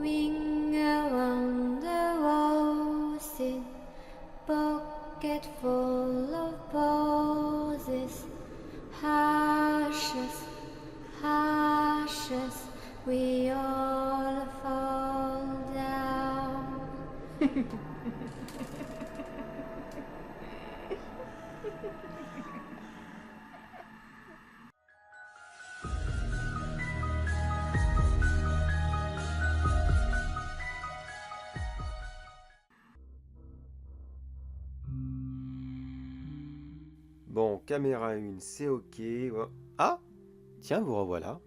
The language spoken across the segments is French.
Ring around the roses, pocket full of posies. Ashes, ashes, we all fall down. Bon, caméra 1, c'est ok. Ah! Tiens, vous revoilà.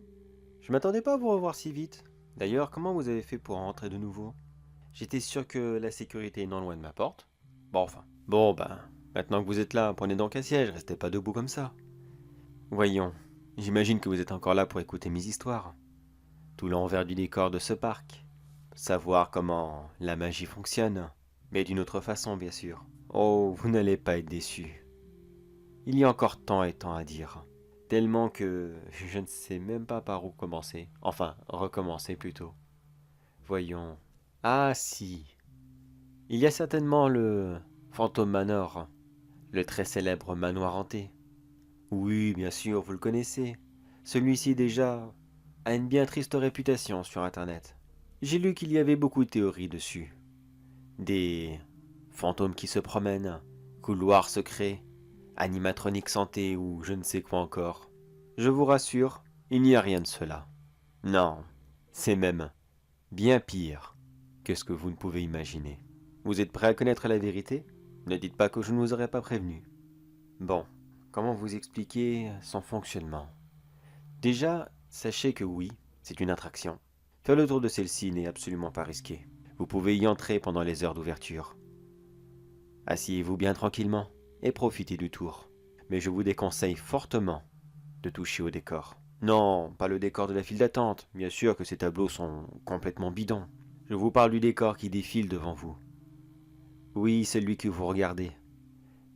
Je m'attendais pas à vous revoir si vite. D'ailleurs, comment vous avez fait pour rentrer de nouveau? J'étais sûr que la sécurité est non loin de ma porte. Bon, enfin. Bon, ben, maintenant que vous êtes là, prenez donc un siège, restez pas debout comme ça. Voyons, j'imagine que vous êtes encore là pour écouter mes histoires. Tout l'envers du décor de ce parc. Savoir comment la magie fonctionne. Mais d'une autre façon, bien sûr. Oh, vous n'allez pas être déçus. Il y a encore tant et tant à dire. Tellement que je ne sais même pas par où commencer. Enfin, recommencer plutôt. Voyons. Ah si. Il y a certainement le Phantom Manor, le très célèbre manoir hanté. Oui, bien sûr, vous le connaissez. Celui-ci déjà a une bien triste réputation sur Internet. J'ai lu qu'il y avait beaucoup de théories dessus. Des fantômes qui se promènent, couloirs secrets, animatroniques santé ou je ne sais quoi encore. Je vous rassure, il n'y a rien de cela. Non, c'est même bien pire que ce que vous ne pouvez imaginer. Vous êtes prêt à connaître la vérité? Ne dites pas que je ne vous aurais pas prévenu. Bon, comment vous expliquer son fonctionnement? Déjà, sachez que oui, c'est une attraction. Faire le tour de celle-ci n'est absolument pas risqué. Vous pouvez y entrer pendant les heures d'ouverture. Asseyez-vous bien tranquillement et profitez du tour. Mais je vous déconseille fortement de toucher au décor. Non, pas le décor de la file d'attente. Bien sûr que ces tableaux sont complètement bidons. Je vous parle du décor qui défile devant vous. Oui, celui que vous regardez.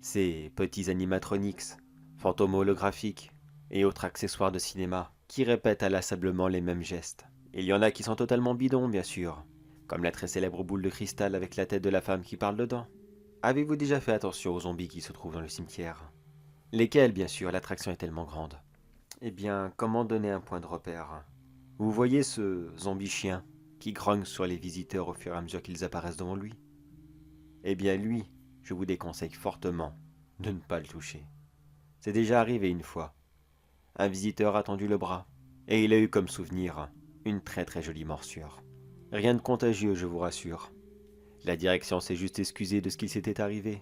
Ces petits animatronics, fantômes holographiques et autres accessoires de cinéma qui répètent inlassablement les mêmes gestes. Il y en a qui sont totalement bidons, bien sûr, comme la très célèbre boule de cristal avec la tête de la femme qui parle dedans. Avez-vous déjà fait attention aux zombies qui se trouvent dans le cimetière? Lesquels, bien sûr, l'attraction est tellement grande. Eh bien, comment donner un point de repère? Vous voyez ce zombie chien qui grogne sur les visiteurs au fur et à mesure qu'ils apparaissent devant lui? Eh bien lui, je vous déconseille fortement de ne pas le toucher. C'est déjà arrivé une fois. Un visiteur a tendu le bras, et il a eu comme souvenir une très très jolie morsure. Rien de contagieux, je vous rassure. La direction s'est juste excusée de ce qu'il s'était arrivé.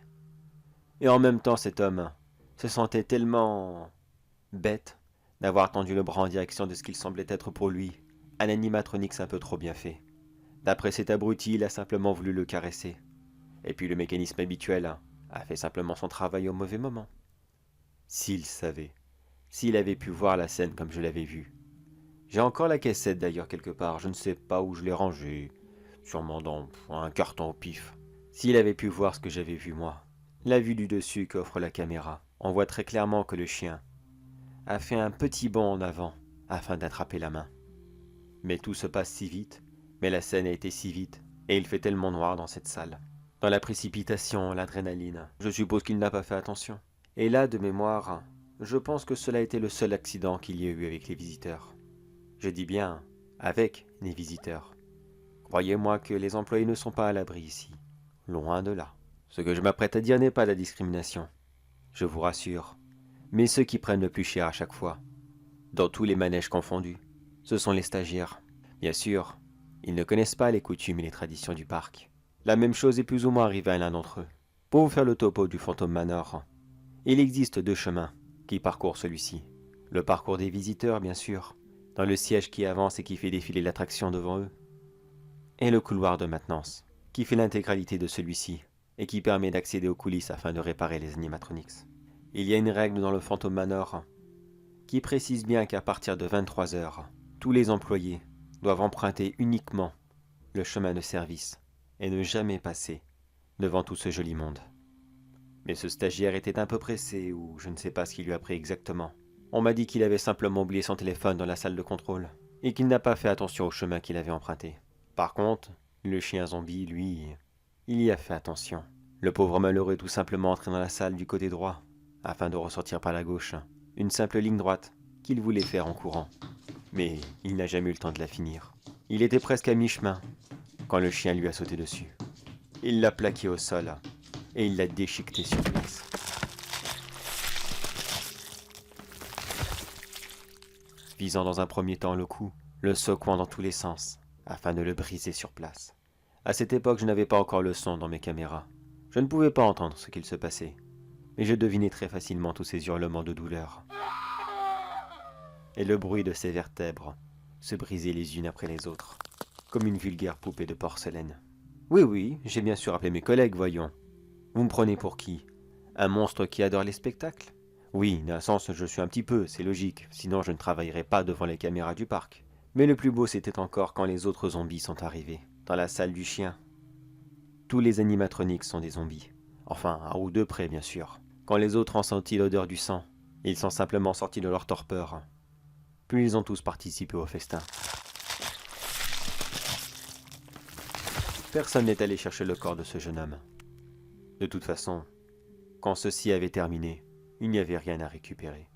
Et en même temps, cet homme se sentait tellement bête d'avoir tendu le bras en direction de ce qu'il semblait être pour lui un animatronics un peu trop bien fait. D'après cet abruti, il a simplement voulu le caresser. Et puis le mécanisme habituel a fait simplement son travail au mauvais moment. S'il savait, s'il avait pu voir la scène comme je l'avais vue. J'ai encore la cassette d'ailleurs quelque part, je ne sais pas où je l'ai rangée, sûrement dans un carton au pif. S'il avait pu voir ce que j'avais vu moi, la vue du dessus qu'offre la caméra, on voit très clairement que le chien a fait un petit bond en avant afin d'attraper la main. Mais tout se passe si vite, mais la scène a été si vite, et il fait tellement noir dans cette salle. Dans la précipitation, l'adrénaline, je suppose qu'il n'a pas fait attention. Et là, de mémoire, je pense que cela a été le seul accident qu'il y a eu avec les visiteurs. Je dis bien, avec les visiteurs. Croyez-moi que les employés ne sont pas à l'abri ici. Loin de là. Ce que je m'apprête à dire n'est pas la discrimination. Je vous rassure. Mais ceux qui prennent le plus cher à chaque fois, dans tous les manèges confondus, ce sont les stagiaires. Bien sûr, ils ne connaissent pas les coutumes et les traditions du parc. La même chose est plus ou moins arrivée à l'un d'entre eux. Pour vous faire le topo du Phantom Manor, il existe deux chemins qui parcourent celui-ci. Le parcours des visiteurs, bien sûr, dans le siège qui avance et qui fait défiler l'attraction devant eux, et le couloir de maintenance, qui fait l'intégralité de celui-ci, et qui permet d'accéder aux coulisses afin de réparer les animatronics. Il y a une règle dans le Phantom Manor qui précise bien qu'à partir de 23 heures, tous les employés doivent emprunter uniquement le chemin de service et ne jamais passer devant tout ce joli monde. Mais ce stagiaire était un peu pressé, ou je ne sais pas ce qui lui a pris exactement. On m'a dit qu'il avait simplement oublié son téléphone dans la salle de contrôle, et qu'il n'a pas fait attention au chemin qu'il avait emprunté. Par contre, le chien zombie, lui, il y a fait attention. Le pauvre malheureux est tout simplement entré dans la salle du côté droit, afin de ressortir par la gauche, une simple ligne droite qu'il voulait faire en courant. Mais il n'a jamais eu le temps de la finir. Il était presque à mi-chemin, quand le chien lui a sauté dessus. Il l'a plaqué au sol, et il l'a déchiqueté sur place. Visant dans un premier temps le cou, le secouant dans tous les sens, afin de le briser sur place. À cette époque, je n'avais pas encore le son dans mes caméras. Je ne pouvais pas entendre ce qu'il se passait, mais je devinais très facilement tous ces hurlements de douleur. Et le bruit de ses vertèbres se briser les unes après les autres, comme une vulgaire poupée de porcelaine. Oui, j'ai bien sûr appelé mes collègues, voyons. Vous me prenez pour qui? Un monstre qui adore les spectacles? Oui, d'un sens, je suis un petit peu, c'est logique, sinon je ne travaillerais pas devant les caméras du parc. Mais le plus beau, c'était encore quand les autres zombies sont arrivés, dans la salle du chien. Tous les animatroniques sont des zombies. Enfin, à ou deux près, bien sûr. Quand les autres ont senti l'odeur du sang, ils sont simplement sortis de leur torpeur. Puis ils ont tous participé au festin. Personne n'est allé chercher le corps de ce jeune homme. De toute façon, quand ceci avait terminé, il n'y avait rien à récupérer.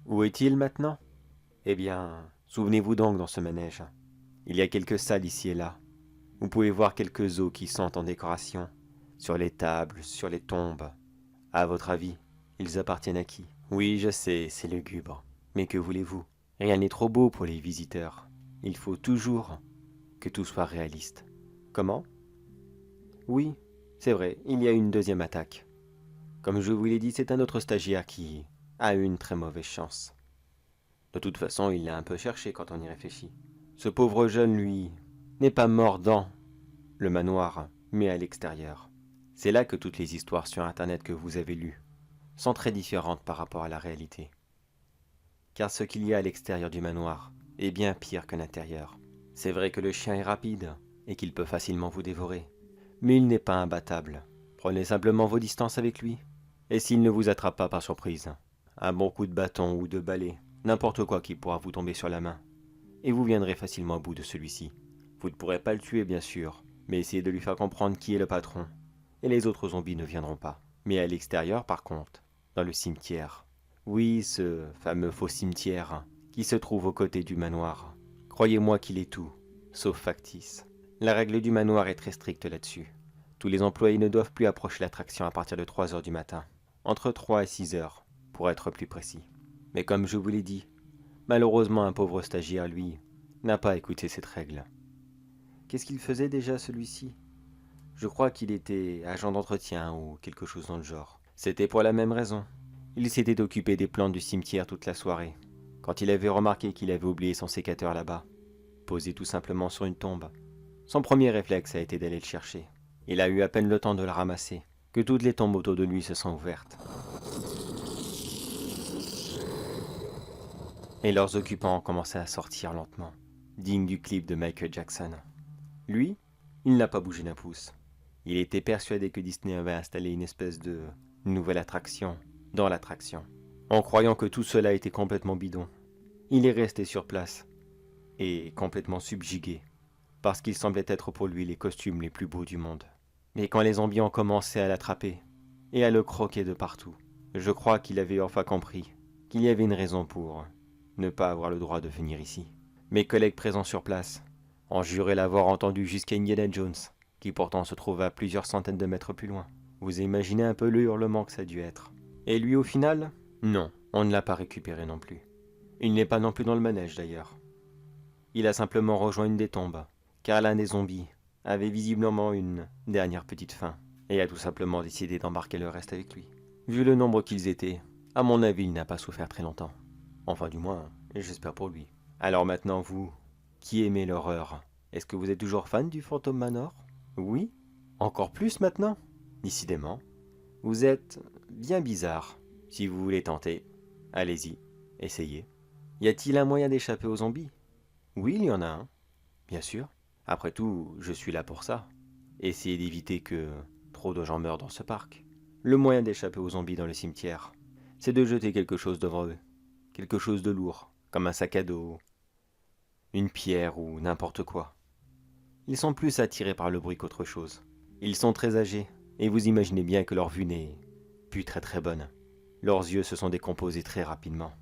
Où est-il maintenant? Eh bien, souvenez-vous donc dans ce manège. Il y a quelques salles ici et là. Vous pouvez voir quelques os qui sont en décoration, sur les tables, sur les tombes. À votre avis, ils appartiennent à qui? Oui, je sais, c'est lugubre. Mais que voulez-vous? Rien n'est trop beau pour les visiteurs. Il faut toujours que tout soit réaliste. Comment? Oui, c'est vrai, il y a une deuxième attaque. Comme je vous l'ai dit, c'est un autre stagiaire qui a eu une très mauvaise chance. De toute façon, il l'a un peu cherché quand on y réfléchit. Ce pauvre jeune, lui, n'est pas mort dans le manoir, mais à l'extérieur. C'est là que toutes les histoires sur Internet que vous avez lues sont très différentes par rapport à la réalité. Car ce qu'il y a à l'extérieur du manoir est bien pire que l'intérieur. C'est vrai que le chien est rapide et qu'il peut facilement vous dévorer, mais il n'est pas imbattable. Prenez simplement vos distances avec lui. Et s'il ne vous attrape pas par surprise, un bon coup de bâton ou de balai, n'importe quoi qui pourra vous tomber sur la main, et vous viendrez facilement au bout de celui-ci. Vous ne pourrez pas le tuer bien sûr, mais essayez de lui faire comprendre qui est le patron, et les autres zombies ne viendront pas. Mais à l'extérieur par contre, dans le cimetière. Oui, ce fameux faux cimetière qui se trouve aux côtés du manoir. Croyez-moi qu'il est tout, sauf factice. La règle du manoir est très stricte là-dessus. Tous les employés ne doivent plus approcher l'attraction à partir de 3 heures du matin. Entre 3 et 6 heures, pour être plus précis. Mais comme je vous l'ai dit, malheureusement un pauvre stagiaire, lui, n'a pas écouté cette règle. Qu'est-ce qu'il faisait déjà celui-ci? Je crois qu'il était agent d'entretien ou quelque chose dans le genre. C'était pour la même raison. Il s'était occupé des plantes du cimetière toute la soirée. Quand il avait remarqué qu'il avait oublié son sécateur là-bas, posé tout simplement sur une tombe, son premier réflexe a été d'aller le chercher. Il a eu à peine le temps de le ramasser, que toutes les tombes autour de lui se sont ouvertes. Et leurs occupants ont commencé à sortir lentement, digne du clip de Michael Jackson. Lui, il n'a pas bougé d'un pouce. Il était persuadé que Disney avait installé une espèce de nouvelle attraction dans l'attraction, en croyant que tout cela était complètement bidon. Il est resté sur place, et complètement subjugué, parce qu'il semblait être pour lui les costumes les plus beaux du monde. Mais quand les zombies ont commencé à l'attraper, et à le croquer de partout, je crois qu'il avait enfin compris qu'il y avait une raison pour ne pas avoir le droit de venir ici. Mes collègues présents sur place ont juré l'avoir entendu jusqu'à Indiana Jones, qui pourtant se trouve à plusieurs centaines de mètres plus loin. Vous imaginez un peu le hurlement que ça a dû être. Et lui au final? Non, on ne l'a pas récupéré non plus. Il n'est pas non plus dans le manège d'ailleurs. Il a simplement rejoint une des tombes, car l'un des zombies avait visiblement une dernière petite faim, et a tout simplement décidé d'embarquer le reste avec lui. Vu le nombre qu'ils étaient, à mon avis il n'a pas souffert très longtemps. Enfin du moins, j'espère pour lui. Alors maintenant vous, qui aimez l'horreur, est-ce que vous êtes toujours fan du Phantom Manor? Oui? Encore plus maintenant? Décidément. Vous êtes bien bizarre. Si vous voulez tenter, allez-y, essayez. Y a-t-il un moyen d'échapper aux zombies? Oui, il y en a un. Bien sûr. Après tout, je suis là pour ça. Essayez d'éviter que trop de gens meurent dans ce parc. Le moyen d'échapper aux zombies dans le cimetière, c'est de jeter quelque chose devant eux. Quelque chose de lourd, comme un sac à dos, une pierre ou n'importe quoi. Ils sont plus attirés par le bruit qu'autre chose. Ils sont très âgés, et vous imaginez bien que leur vue n'est plus très bonne. Leurs yeux se sont décomposés très rapidement.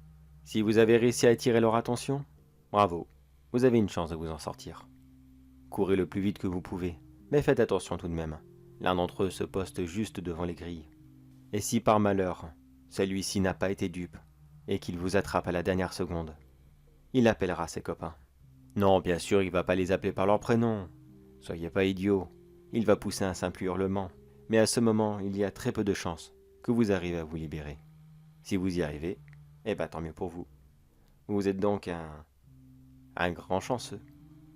Si vous avez réussi à attirer leur attention, bravo, vous avez une chance de vous en sortir. Courez le plus vite que vous pouvez, mais faites attention tout de même. L'un d'entre eux se poste juste devant les grilles. Et si par malheur, celui-ci n'a pas été dupe, et qu'il vous attrape à la dernière seconde, il appellera ses copains. Non, bien sûr, il va pas les appeler par leur prénom. Soyez pas idiots. Il va pousser un simple hurlement. Mais à ce moment, il y a très peu de chances que vous arrivez à vous libérer. Si vous y arrivez, eh ben tant mieux pour vous. Vous êtes donc un grand chanceux.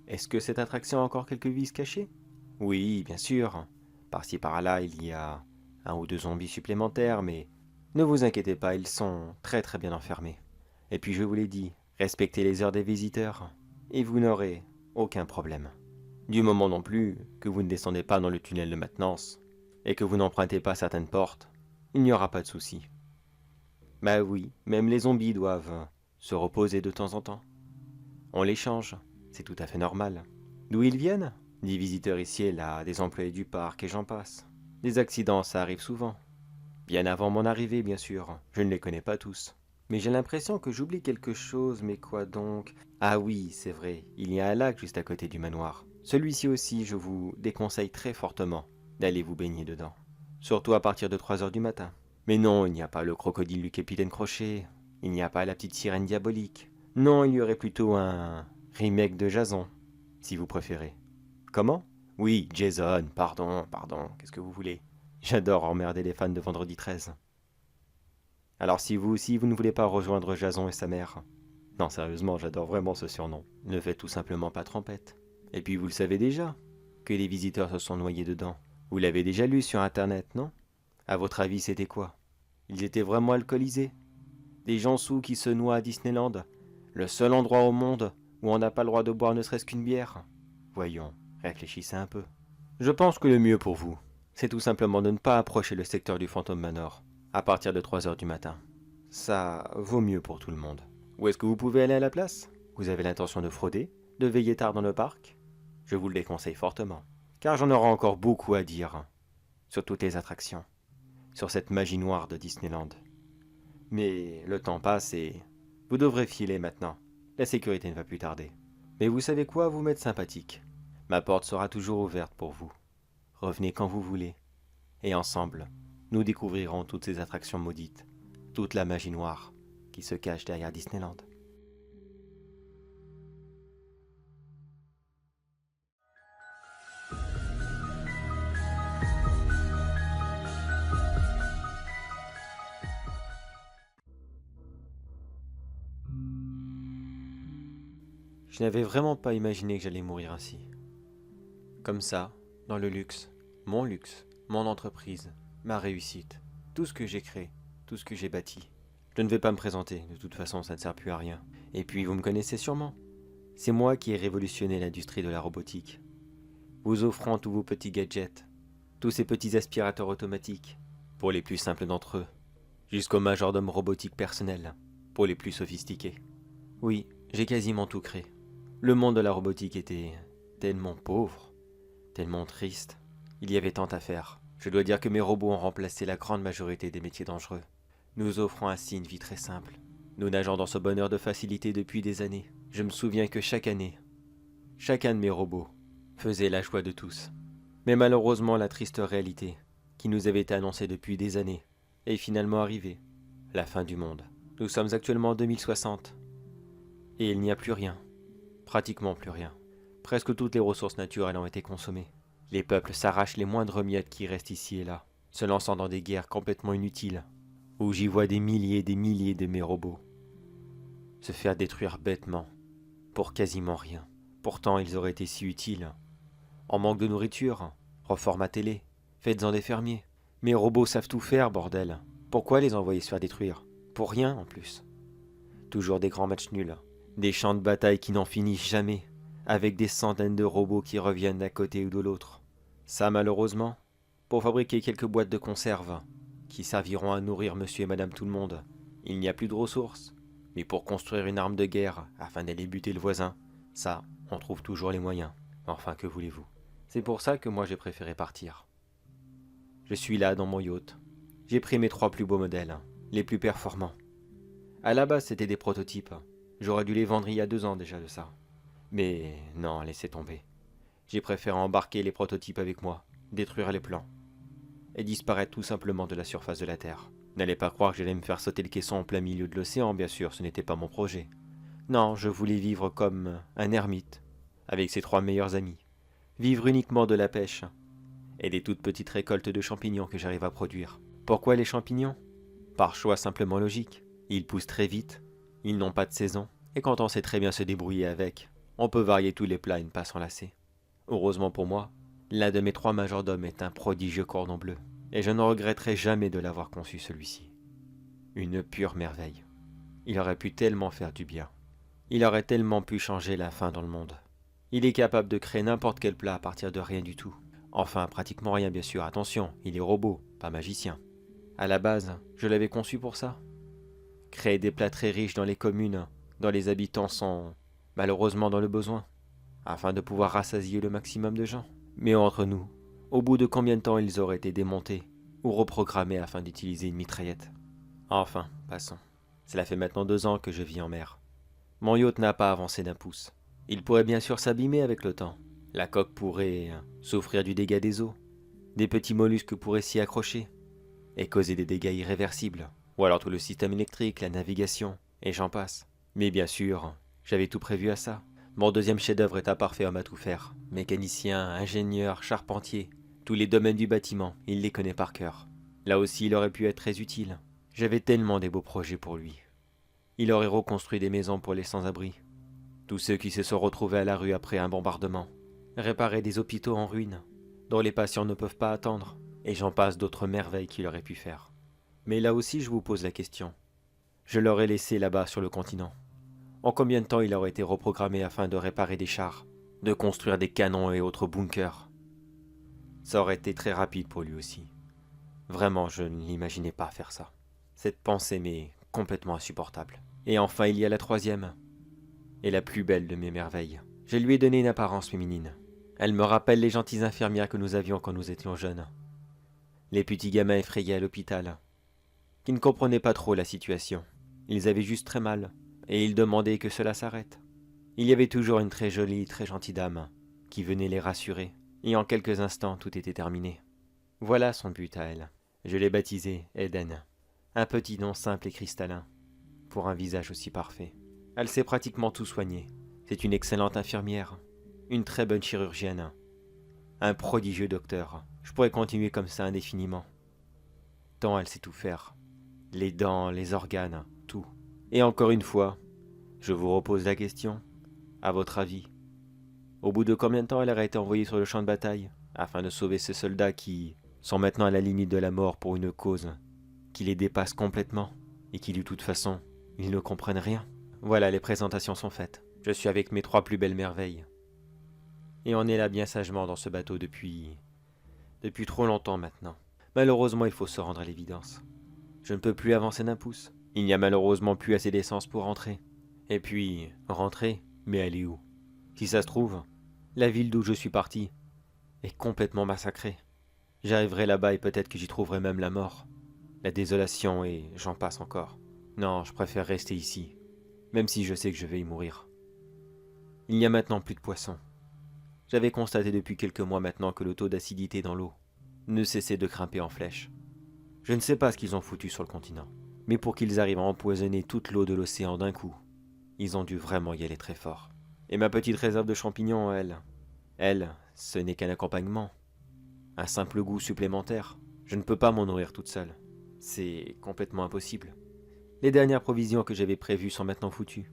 Est-ce que cette attraction a encore quelques vices cachés? Oui, bien sûr. Par-ci par-là, il y a 1 ou 2 zombies supplémentaires, mais ne vous inquiétez pas, ils sont très bien enfermés. Et puis je vous l'ai dit, respectez les heures des visiteurs, et vous n'aurez aucun problème. Du moment non plus que vous ne descendez pas dans le tunnel de maintenance, et que vous n'empruntez pas certaines portes, il n'y aura pas de souci. Bah oui, même les zombies doivent se reposer de temps en temps. On les change, c'est tout à fait normal. D'où ils viennent? Des visiteurs ici et là, des employés du parc et j'en passe. Des accidents, ça arrive souvent. Bien avant mon arrivée, bien sûr, je ne les connais pas tous. Mais j'ai l'impression que j'oublie quelque chose, mais quoi donc? Ah oui, c'est vrai, il y a un lac juste à côté du manoir. Celui-ci aussi, je vous déconseille très fortement d'aller vous baigner dedans. Surtout à partir de 3 heures du matin. Mais non, il n'y a pas le crocodile du capitaine Crochet, il n'y a pas la petite sirène diabolique. Non, il y aurait plutôt un remake de Jason, si vous préférez. Comment? Oui, Jason, pardon, qu'est-ce que vous voulez? J'adore emmerder les fans de Vendredi 13. Alors si vous aussi, vous ne voulez pas rejoindre Jason et sa mère? Non, sérieusement, j'adore vraiment ce surnom. Ne faites tout simplement pas trompette. Et puis vous le savez déjà, que les visiteurs se sont noyés dedans. Vous l'avez déjà lu sur internet, non? À votre avis, c'était quoi? Ils étaient vraiment alcoolisés? Des gens saoulés qui se noient à Disneyland? Le seul endroit au monde où on n'a pas le droit de boire ne serait-ce qu'une bière? Voyons, réfléchissez un peu. Je pense que le mieux pour vous, c'est tout simplement de ne pas approcher le secteur du Phantom Manor à partir de 3 heures du matin. Ça vaut mieux pour tout le monde. Où est-ce que vous pouvez aller à la place? Vous avez l'intention de frauder? De veiller tard dans le parc? Je vous le déconseille fortement, car j'en aurai encore beaucoup à dire sur toutes les attractions, sur cette magie noire de Disneyland. Mais le temps passe et vous devrez filer maintenant. La sécurité ne va plus tarder. Mais vous savez quoi, vous m'êtes sympathique. Ma porte sera toujours ouverte pour vous. Revenez quand vous voulez. Et ensemble, nous découvrirons toutes ces attractions maudites, toute la magie noire qui se cache derrière Disneyland. Je n'avais vraiment pas imaginé que j'allais mourir ainsi. Comme ça, dans le luxe, mon entreprise, ma réussite, tout ce que j'ai créé, tout ce que j'ai bâti. Je ne vais pas me présenter, de toute façon ça ne sert plus à rien. Et puis vous me connaissez sûrement. C'est moi qui ai révolutionné l'industrie de la robotique. Vous offrant tous vos petits gadgets, tous ces petits aspirateurs automatiques, pour les plus simples d'entre eux, jusqu'au majordome robotique personnel, pour les plus sophistiqués. Oui, j'ai quasiment tout créé. Le monde de la robotique était tellement pauvre, tellement triste. Il y avait tant à faire. Je dois dire que mes robots ont remplacé la grande majorité des métiers dangereux, nous offrant ainsi une vie très simple. Nous nageons dans ce bonheur de facilité depuis des années. Je me souviens que chaque année, chacun de mes robots faisait la joie de tous. Mais malheureusement, la triste réalité, qui nous avait été annoncée depuis des années, est finalement arrivée. La fin du monde. Nous sommes actuellement en 2060. Et il n'y a plus rien. Pratiquement plus rien. Presque toutes les ressources naturelles ont été consommées. Les peuples s'arrachent les moindres miettes qui restent ici et là, se lançant dans des guerres complètement inutiles, où j'y vois des milliers de mes robots se faire détruire bêtement, pour quasiment rien. Pourtant ils auraient été si utiles. En manque de nourriture, reformatez-les, faites-en des fermiers. Mes robots savent tout faire, bordel. Pourquoi les envoyer se faire détruire? Pour rien en plus. Toujours des grands matchs nuls. Des champs de bataille qui n'en finissent jamais, avec des centaines de robots qui reviennent d'un côté ou de l'autre. Ça, malheureusement, pour fabriquer quelques boîtes de conserve, qui serviront à nourrir monsieur et madame tout le monde, il n'y a plus de ressources. Mais pour construire une arme de guerre, afin d'aller buter le voisin, ça, on trouve toujours les moyens. Enfin, que voulez-vous? C'est pour ça que moi j'ai préféré partir. Je suis là dans mon yacht. J'ai pris mes 3 plus beaux modèles, les plus performants. À la base, c'était des prototypes. J'aurais dû les vendre il y a 2 ans déjà de ça. Mais non, laissez tomber. J'ai préféré embarquer les prototypes avec moi, détruire les plans, et disparaître tout simplement de la surface de la Terre. N'allez pas croire que j'allais me faire sauter le caisson en plein milieu de l'océan, bien sûr, ce n'était pas mon projet. Non, je voulais vivre comme un ermite, avec ses 3 meilleurs amis. Vivre uniquement de la pêche, et des toutes petites récoltes de champignons que j'arrive à produire. Pourquoi les champignons? Par choix simplement logique. Ils poussent très vite, ils n'ont pas de saison, et quand on sait très bien se débrouiller avec, on peut varier tous les plats et ne pas s'en lasser. Heureusement pour moi, l'un de mes 3 majordomes est un prodigieux cordon bleu, et je ne regretterai jamais de l'avoir conçu celui-ci. Une pure merveille. Il aurait pu tellement faire du bien. Il aurait tellement pu changer la faim dans le monde. Il est capable de créer n'importe quel plat à partir de rien du tout. Enfin, pratiquement rien bien sûr, attention, il est robot, pas magicien. À la base, je l'avais conçu pour ça. Créer des plats très riches dans les communes, dont les habitants sont malheureusement dans le besoin, afin de pouvoir rassasier le maximum de gens. Mais entre nous, au bout de combien de temps ils auraient été démontés ou reprogrammés afin d'utiliser une mitraillette? Enfin, passons. Cela fait maintenant 2 ans que je vis en mer. Mon yacht n'a pas avancé d'un pouce. Il pourrait bien sûr s'abîmer avec le temps. La coque pourrait souffrir du dégât des eaux. Des petits mollusques pourraient s'y accrocher et causer des dégâts irréversibles. Ou alors tout le système électrique, la navigation, et j'en passe. Mais bien sûr, j'avais tout prévu à ça. Mon 2e chef-d'œuvre est un parfait homme à tout faire. Mécanicien, ingénieur, charpentier, tous les domaines du bâtiment, il les connaît par cœur. Là aussi, il aurait pu être très utile. J'avais tellement des beaux projets pour lui. Il aurait reconstruit des maisons pour les sans-abri, tous ceux qui se sont retrouvés à la rue après un bombardement, réparé des hôpitaux en ruine, dont les patients ne peuvent pas attendre, et j'en passe d'autres merveilles qu'il aurait pu faire. Mais là aussi, je vous pose la question. Je l'aurais laissé là-bas sur le continent. En combien de temps il aurait été reprogrammé afin de réparer des chars, de construire des canons et autres bunkers? Ça aurait été très rapide pour lui aussi. Vraiment, je ne l'imaginais pas faire ça. Cette pensée m'est complètement insupportable. Et enfin, il y a la 3e, et la plus belle de mes merveilles. Je lui ai donné une apparence féminine. Elle me rappelle les gentilles infirmières que nous avions quand nous étions jeunes. Les petits gamins effrayés à l'hôpital, qui ne comprenaient pas trop la situation. Ils avaient juste très mal, et ils demandaient que cela s'arrête. Il y avait toujours une très jolie, très gentille dame, qui venait les rassurer, et en quelques instants tout était terminé. Voilà son but à elle. Je l'ai baptisée Eden. Un petit nom simple et cristallin, pour un visage aussi parfait. Elle sait pratiquement tout soigner. C'est une excellente infirmière, une très bonne chirurgienne, un prodigieux docteur. Je pourrais continuer comme ça indéfiniment. Tant elle sait tout faire. Les dents, les organes, tout. Et encore une fois, je vous repose la question. À votre avis, au bout de combien de temps elle aurait été envoyée sur le champ de bataille, afin de sauver ces soldats qui sont maintenant à la limite de la mort pour une cause qui les dépasse complètement, et qui de toute façon, ils ne comprennent rien? Voilà, les présentations sont faites. Je suis avec mes 3 plus belles merveilles. Et on est là bien sagement dans ce bateau depuis trop longtemps maintenant. Malheureusement, il faut se rendre à l'évidence. Je ne peux plus avancer d'un pouce. Il n'y a malheureusement plus assez d'essence pour rentrer. Et puis, rentrer, mais aller où? Si ça se trouve, la ville d'où je suis parti est complètement massacrée. J'arriverai là-bas et peut-être que j'y trouverai même la mort, la désolation et j'en passe encore. Non, je préfère rester ici, même si je sais que je vais y mourir. Il n'y a maintenant plus de poissons. J'avais constaté depuis quelques mois maintenant que le taux d'acidité dans l'eau ne cessait de grimper en flèche. Je ne sais pas ce qu'ils ont foutu sur le continent, mais pour qu'ils arrivent à empoisonner toute l'eau de l'océan d'un coup, ils ont dû vraiment y aller très fort. Et ma petite réserve de champignons, elle, ce n'est qu'un accompagnement, un simple goût supplémentaire. Je ne peux pas m'en nourrir toute seule. C'est complètement impossible. Les dernières provisions que j'avais prévues sont maintenant foutues.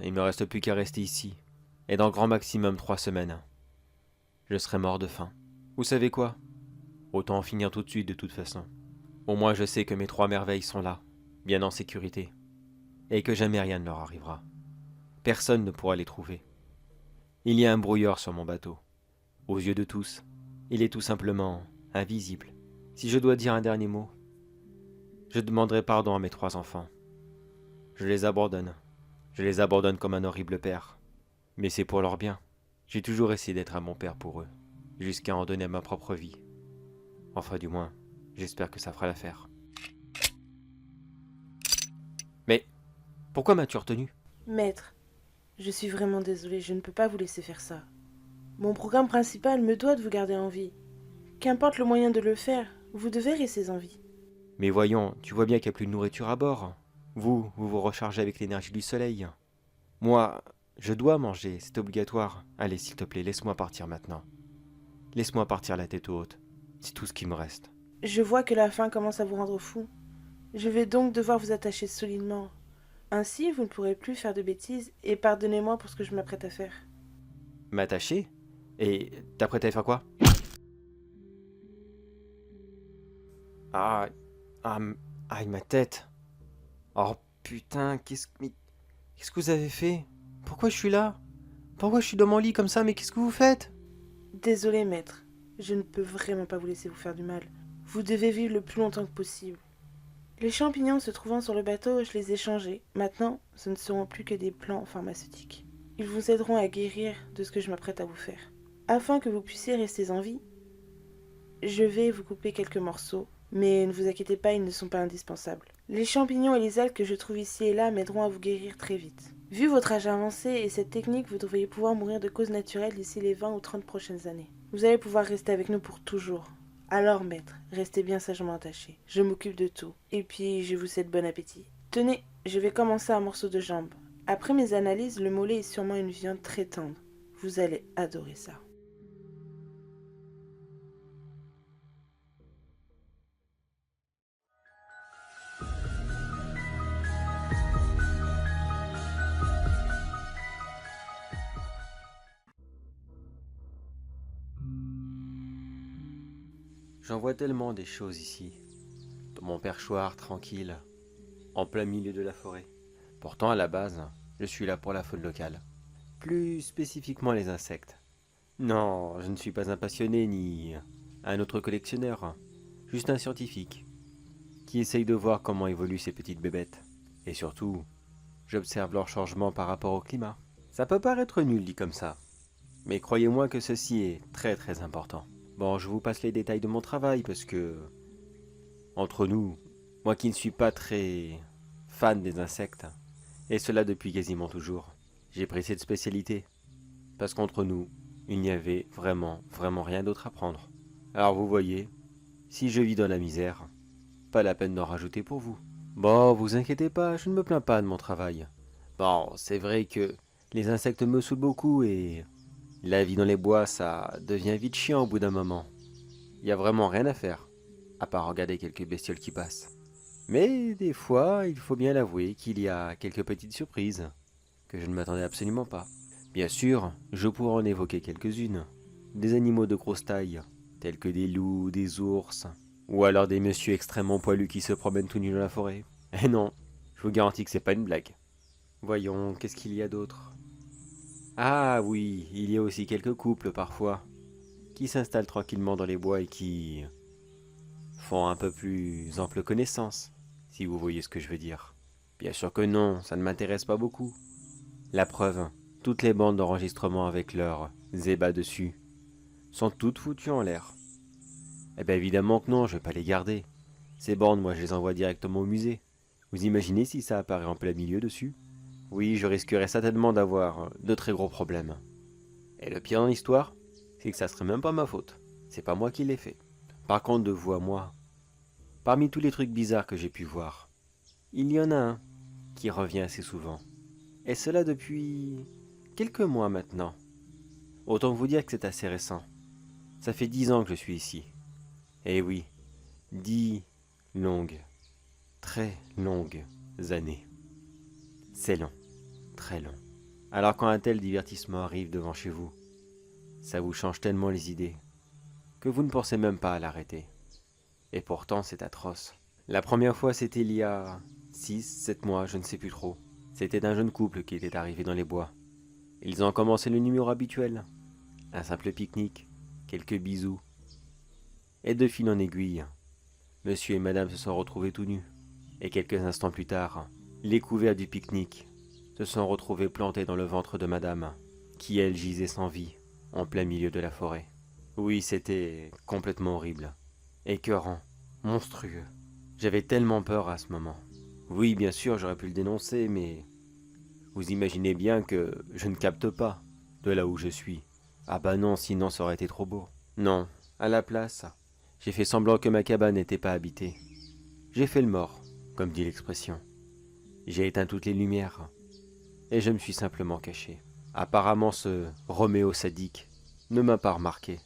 Il ne me reste plus qu'à rester ici, et dans grand maximum 3 semaines. Je serai mort de faim. Vous savez quoi? Autant en finir tout de suite de toute façon. Au moins je sais que mes 3 merveilles sont là, bien en sécurité, et que jamais rien ne leur arrivera. Personne ne pourra les trouver. Il y a un brouilleur sur mon bateau. Aux yeux de tous, il est tout simplement invisible. Si je dois dire un dernier mot, je demanderai pardon à mes 3 enfants. Je les abandonne. Je les abandonne comme un horrible père. Mais c'est pour leur bien. J'ai toujours essayé d'être un bon père pour eux, jusqu'à en donner à ma propre vie. Enfin du moins, j'espère que ça fera l'affaire. Mais pourquoi m'as-tu retenu? Maître, je suis vraiment désolée, je ne peux pas vous laisser faire ça. Mon programme principal me doit de vous garder en vie. Qu'importe le moyen de le faire, vous devez rester en vie. Mais voyons, tu vois bien qu'il n'y a plus de nourriture à bord. Vous vous rechargez avec l'énergie du soleil. Moi, je dois manger, c'est obligatoire. Allez, s'il te plaît, laisse-moi partir maintenant. Laisse-moi partir la tête haute. C'est tout ce qui me reste. Je vois que la faim commence à vous rendre fou. Je vais donc devoir vous attacher solidement. Ainsi, vous ne pourrez plus faire de bêtises et pardonnez-moi pour ce que je m'apprête à faire. M'attacher? Et t'apprêtes à faire quoi? Ah, aïe, ma tête. Oh putain, qu'est-ce que vous avez fait? Pourquoi je suis là? Pourquoi je suis dans mon lit comme ça? Mais qu'est-ce que vous faites? Désolé, maître. Je ne peux vraiment pas vous laisser vous faire du mal. Vous devez vivre le plus longtemps que possible. Les champignons se trouvant sur le bateau, je les ai changés. Maintenant, ce ne seront plus que des plants pharmaceutiques. Ils vous aideront à guérir de ce que je m'apprête à vous faire. Afin que vous puissiez rester en vie, je vais vous couper quelques morceaux, mais ne vous inquiétez pas, ils ne sont pas indispensables. Les champignons et les algues que je trouve ici et là m'aideront à vous guérir très vite. Vu votre âge avancé et cette technique, vous devriez pouvoir mourir de causes naturelles d'ici les 20 ou 30 prochaines années. Vous allez pouvoir rester avec nous pour toujours. Alors, maître, restez bien sagement attaché. Je m'occupe de tout. Et puis, je vous souhaite bon appétit. Tenez, je vais commencer un morceau de jambe. Après mes analyses, le mollet est sûrement une viande très tendre. Vous allez adorer ça. J'en vois tellement des choses ici. Dans mon perchoir tranquille, en plein milieu de la forêt. Pourtant, à la base, je suis là pour la faune locale. Plus spécifiquement les insectes. Non, je ne suis pas un passionné ni un autre collectionneur. Juste un scientifique qui essaye de voir comment évoluent ces petites bébêtes. Et surtout, j'observe leur changement par rapport au climat. Ça peut paraître nul dit comme ça, mais croyez-moi que ceci est très très important. Bon, je vous passe les détails de mon travail parce que, entre nous, moi qui ne suis pas très fan des insectes, et cela depuis quasiment toujours, j'ai pris cette spécialité. Parce qu'entre nous, il n'y avait vraiment rien d'autre à prendre. Alors vous voyez, si je vis dans la misère, pas la peine d'en rajouter pour vous. Bon, vous inquiétez pas, je ne me plains pas de mon travail. Bon, c'est vrai que les insectes me saoulent beaucoup et la vie dans les bois, ça devient vite chiant au bout d'un moment. Il y a vraiment rien à faire, à part regarder quelques bestioles qui passent. Mais des fois, il faut bien l'avouer qu'il y a quelques petites surprises que je ne m'attendais absolument pas. Bien sûr, je pourrais en évoquer quelques-unes. Des animaux de grosse taille, tels que des loups, des ours, ou alors des messieurs extrêmement poilus qui se promènent tout nus dans la forêt. Eh non, je vous garantis que c'est pas une blague. Voyons, qu'est-ce qu'il y a d'autre? Ah oui, il y a aussi quelques couples parfois, qui s'installent tranquillement dans les bois et qui font un peu plus ample connaissance, si vous voyez ce que je veux dire. Bien sûr que non, ça ne m'intéresse pas beaucoup. La preuve, toutes les bandes d'enregistrement avec leurs zébas dessus sont toutes foutues en l'air. Eh bien évidemment que non, je vais pas les garder. Ces bandes, moi je les envoie directement au musée. Vous imaginez si ça apparaît en plein milieu dessus? Oui, je risquerais certainement d'avoir de très gros problèmes. Et le pire dans l'histoire, c'est que ça serait même pas ma faute. C'est pas moi qui l'ai fait. Par contre, de vous à moi, parmi tous les trucs bizarres que j'ai pu voir, il y en a un qui revient assez souvent. Et cela depuis quelques mois maintenant. Autant vous dire que c'est assez récent. Ça fait 10 ans que je suis ici. Et oui, 10 longues, très longues années. C'est long, très long. Alors quand un tel divertissement arrive devant chez vous, ça vous change tellement les idées que vous ne pensez même pas à l'arrêter. Et pourtant c'est atroce. La première fois c'était il y a 6, 7 mois, je ne sais plus trop. C'était un jeune couple qui était arrivé dans les bois. Ils ont commencé le numéro habituel. Un simple pique-nique, quelques bisous. Et de fil en aiguille, monsieur et madame se sont retrouvés tout nus. Et quelques instants plus tard, les couverts du pique-nique se sont retrouvés plantés dans le ventre de madame, qui elle gisait sans vie. en plein milieu de la forêt. Oui, c'était complètement horrible, écœurant, monstrueux. J'avais tellement peur à ce moment. Oui, bien sûr, j'aurais pu le dénoncer, mais vous imaginez bien que je ne capte pas de là où je suis. Ah bah non, sinon ça aurait été trop beau. Non, à la place, j'ai fait semblant que ma cabane n'était pas habitée. J'ai fait le mort, comme dit l'expression. J'ai éteint toutes les lumières, et je me suis simplement caché. Apparemment, ce Roméo sadique ne m'a pas remarqué.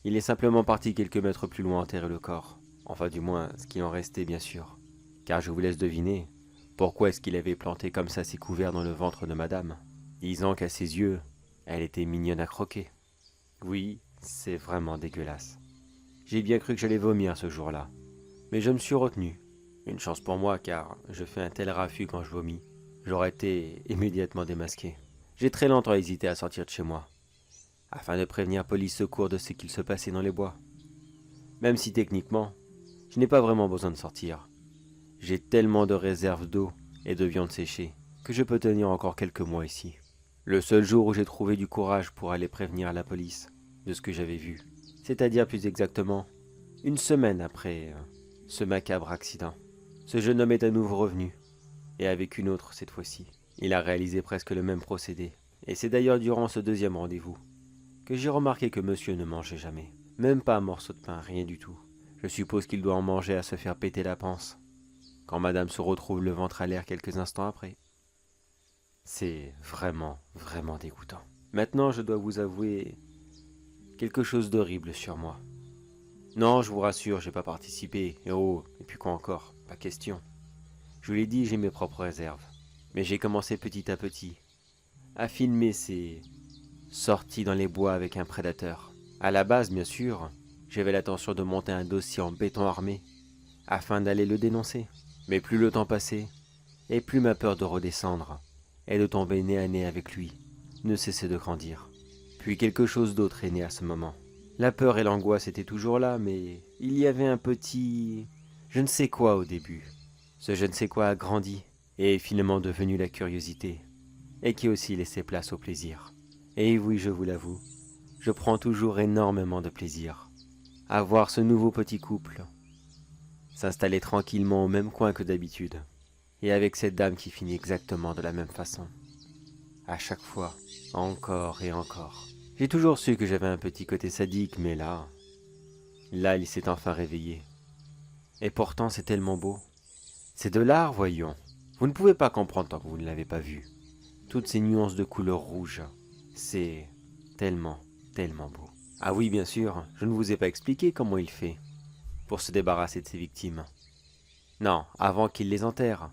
Il est simplement parti quelques mètres plus loin enterrer le corps. Enfin, du moins, ce qui en restait, bien sûr. Car je vous laisse deviner, pourquoi est-ce qu'il avait planté comme ça ses couverts dans le ventre de madame, disant qu'à ses yeux, elle était mignonne à croquer. Oui, c'est vraiment dégueulasse. J'ai bien cru que j'allais vomir ce jour-là, mais je me suis retenu. Une chance pour moi, car je fais un tel raffut quand je vomis. J'aurais été immédiatement démasqué. J'ai très longtemps hésité à sortir de chez moi, afin de prévenir police secours de ce qu'il se passait dans les bois. Même si techniquement, je n'ai pas vraiment besoin de sortir. J'ai tellement de réserves d'eau et de viande séchée que je peux tenir encore quelques mois ici. Le seul jour où j'ai trouvé du courage pour aller prévenir la police de ce que j'avais vu, c'est-à-dire plus exactement une semaine après ce macabre accident. Ce jeune homme est à nouveau revenu, et avec une autre cette fois-ci. Il a réalisé presque le même procédé, et c'est d'ailleurs durant ce deuxième rendez-vous que j'ai remarqué que monsieur ne mangeait jamais, même pas un morceau de pain, rien du tout. Je suppose qu'il doit en manger à se faire péter la panse, quand madame se retrouve le ventre à l'air quelques instants après. C'est vraiment, vraiment dégoûtant. Maintenant, je dois vous avouer quelque chose d'horrible sur moi. Non, je vous rassure, j'ai pas participé, et puis quoi encore, pas question. Je vous l'ai dit, j'ai mes propres réserves. Mais j'ai commencé petit à petit à filmer ces sorties dans les bois avec un prédateur. À la base, bien sûr, j'avais l'intention de monter un dossier en béton armé afin d'aller le dénoncer. Mais plus le temps passait, et plus ma peur de redescendre et de tomber nez à nez avec lui ne cessait de grandir. Puis quelque chose d'autre est né à ce moment. La peur et l'angoisse étaient toujours là, mais il y avait un petit je ne sais quoi au début. Ce je ne sais quoi a grandi et est finalement devenu la curiosité, et qui aussi laissait place au plaisir. Et oui, je vous l'avoue, je prends toujours énormément de plaisir à voir ce nouveau petit couple s'installer tranquillement au même coin que d'habitude, et avec cette dame qui finit exactement de la même façon. À chaque fois, encore et encore. J'ai toujours su que j'avais un petit côté sadique, mais là, il s'est enfin réveillé. Et pourtant, c'est tellement beau. C'est de l'art, voyons. Vous ne pouvez pas comprendre tant que vous ne l'avez pas vu. Toutes ces nuances de couleur rouge, c'est tellement, tellement beau. Ah oui, bien sûr, je ne vous ai pas expliqué comment il fait pour se débarrasser de ses victimes. Non, avant qu'il les enterre,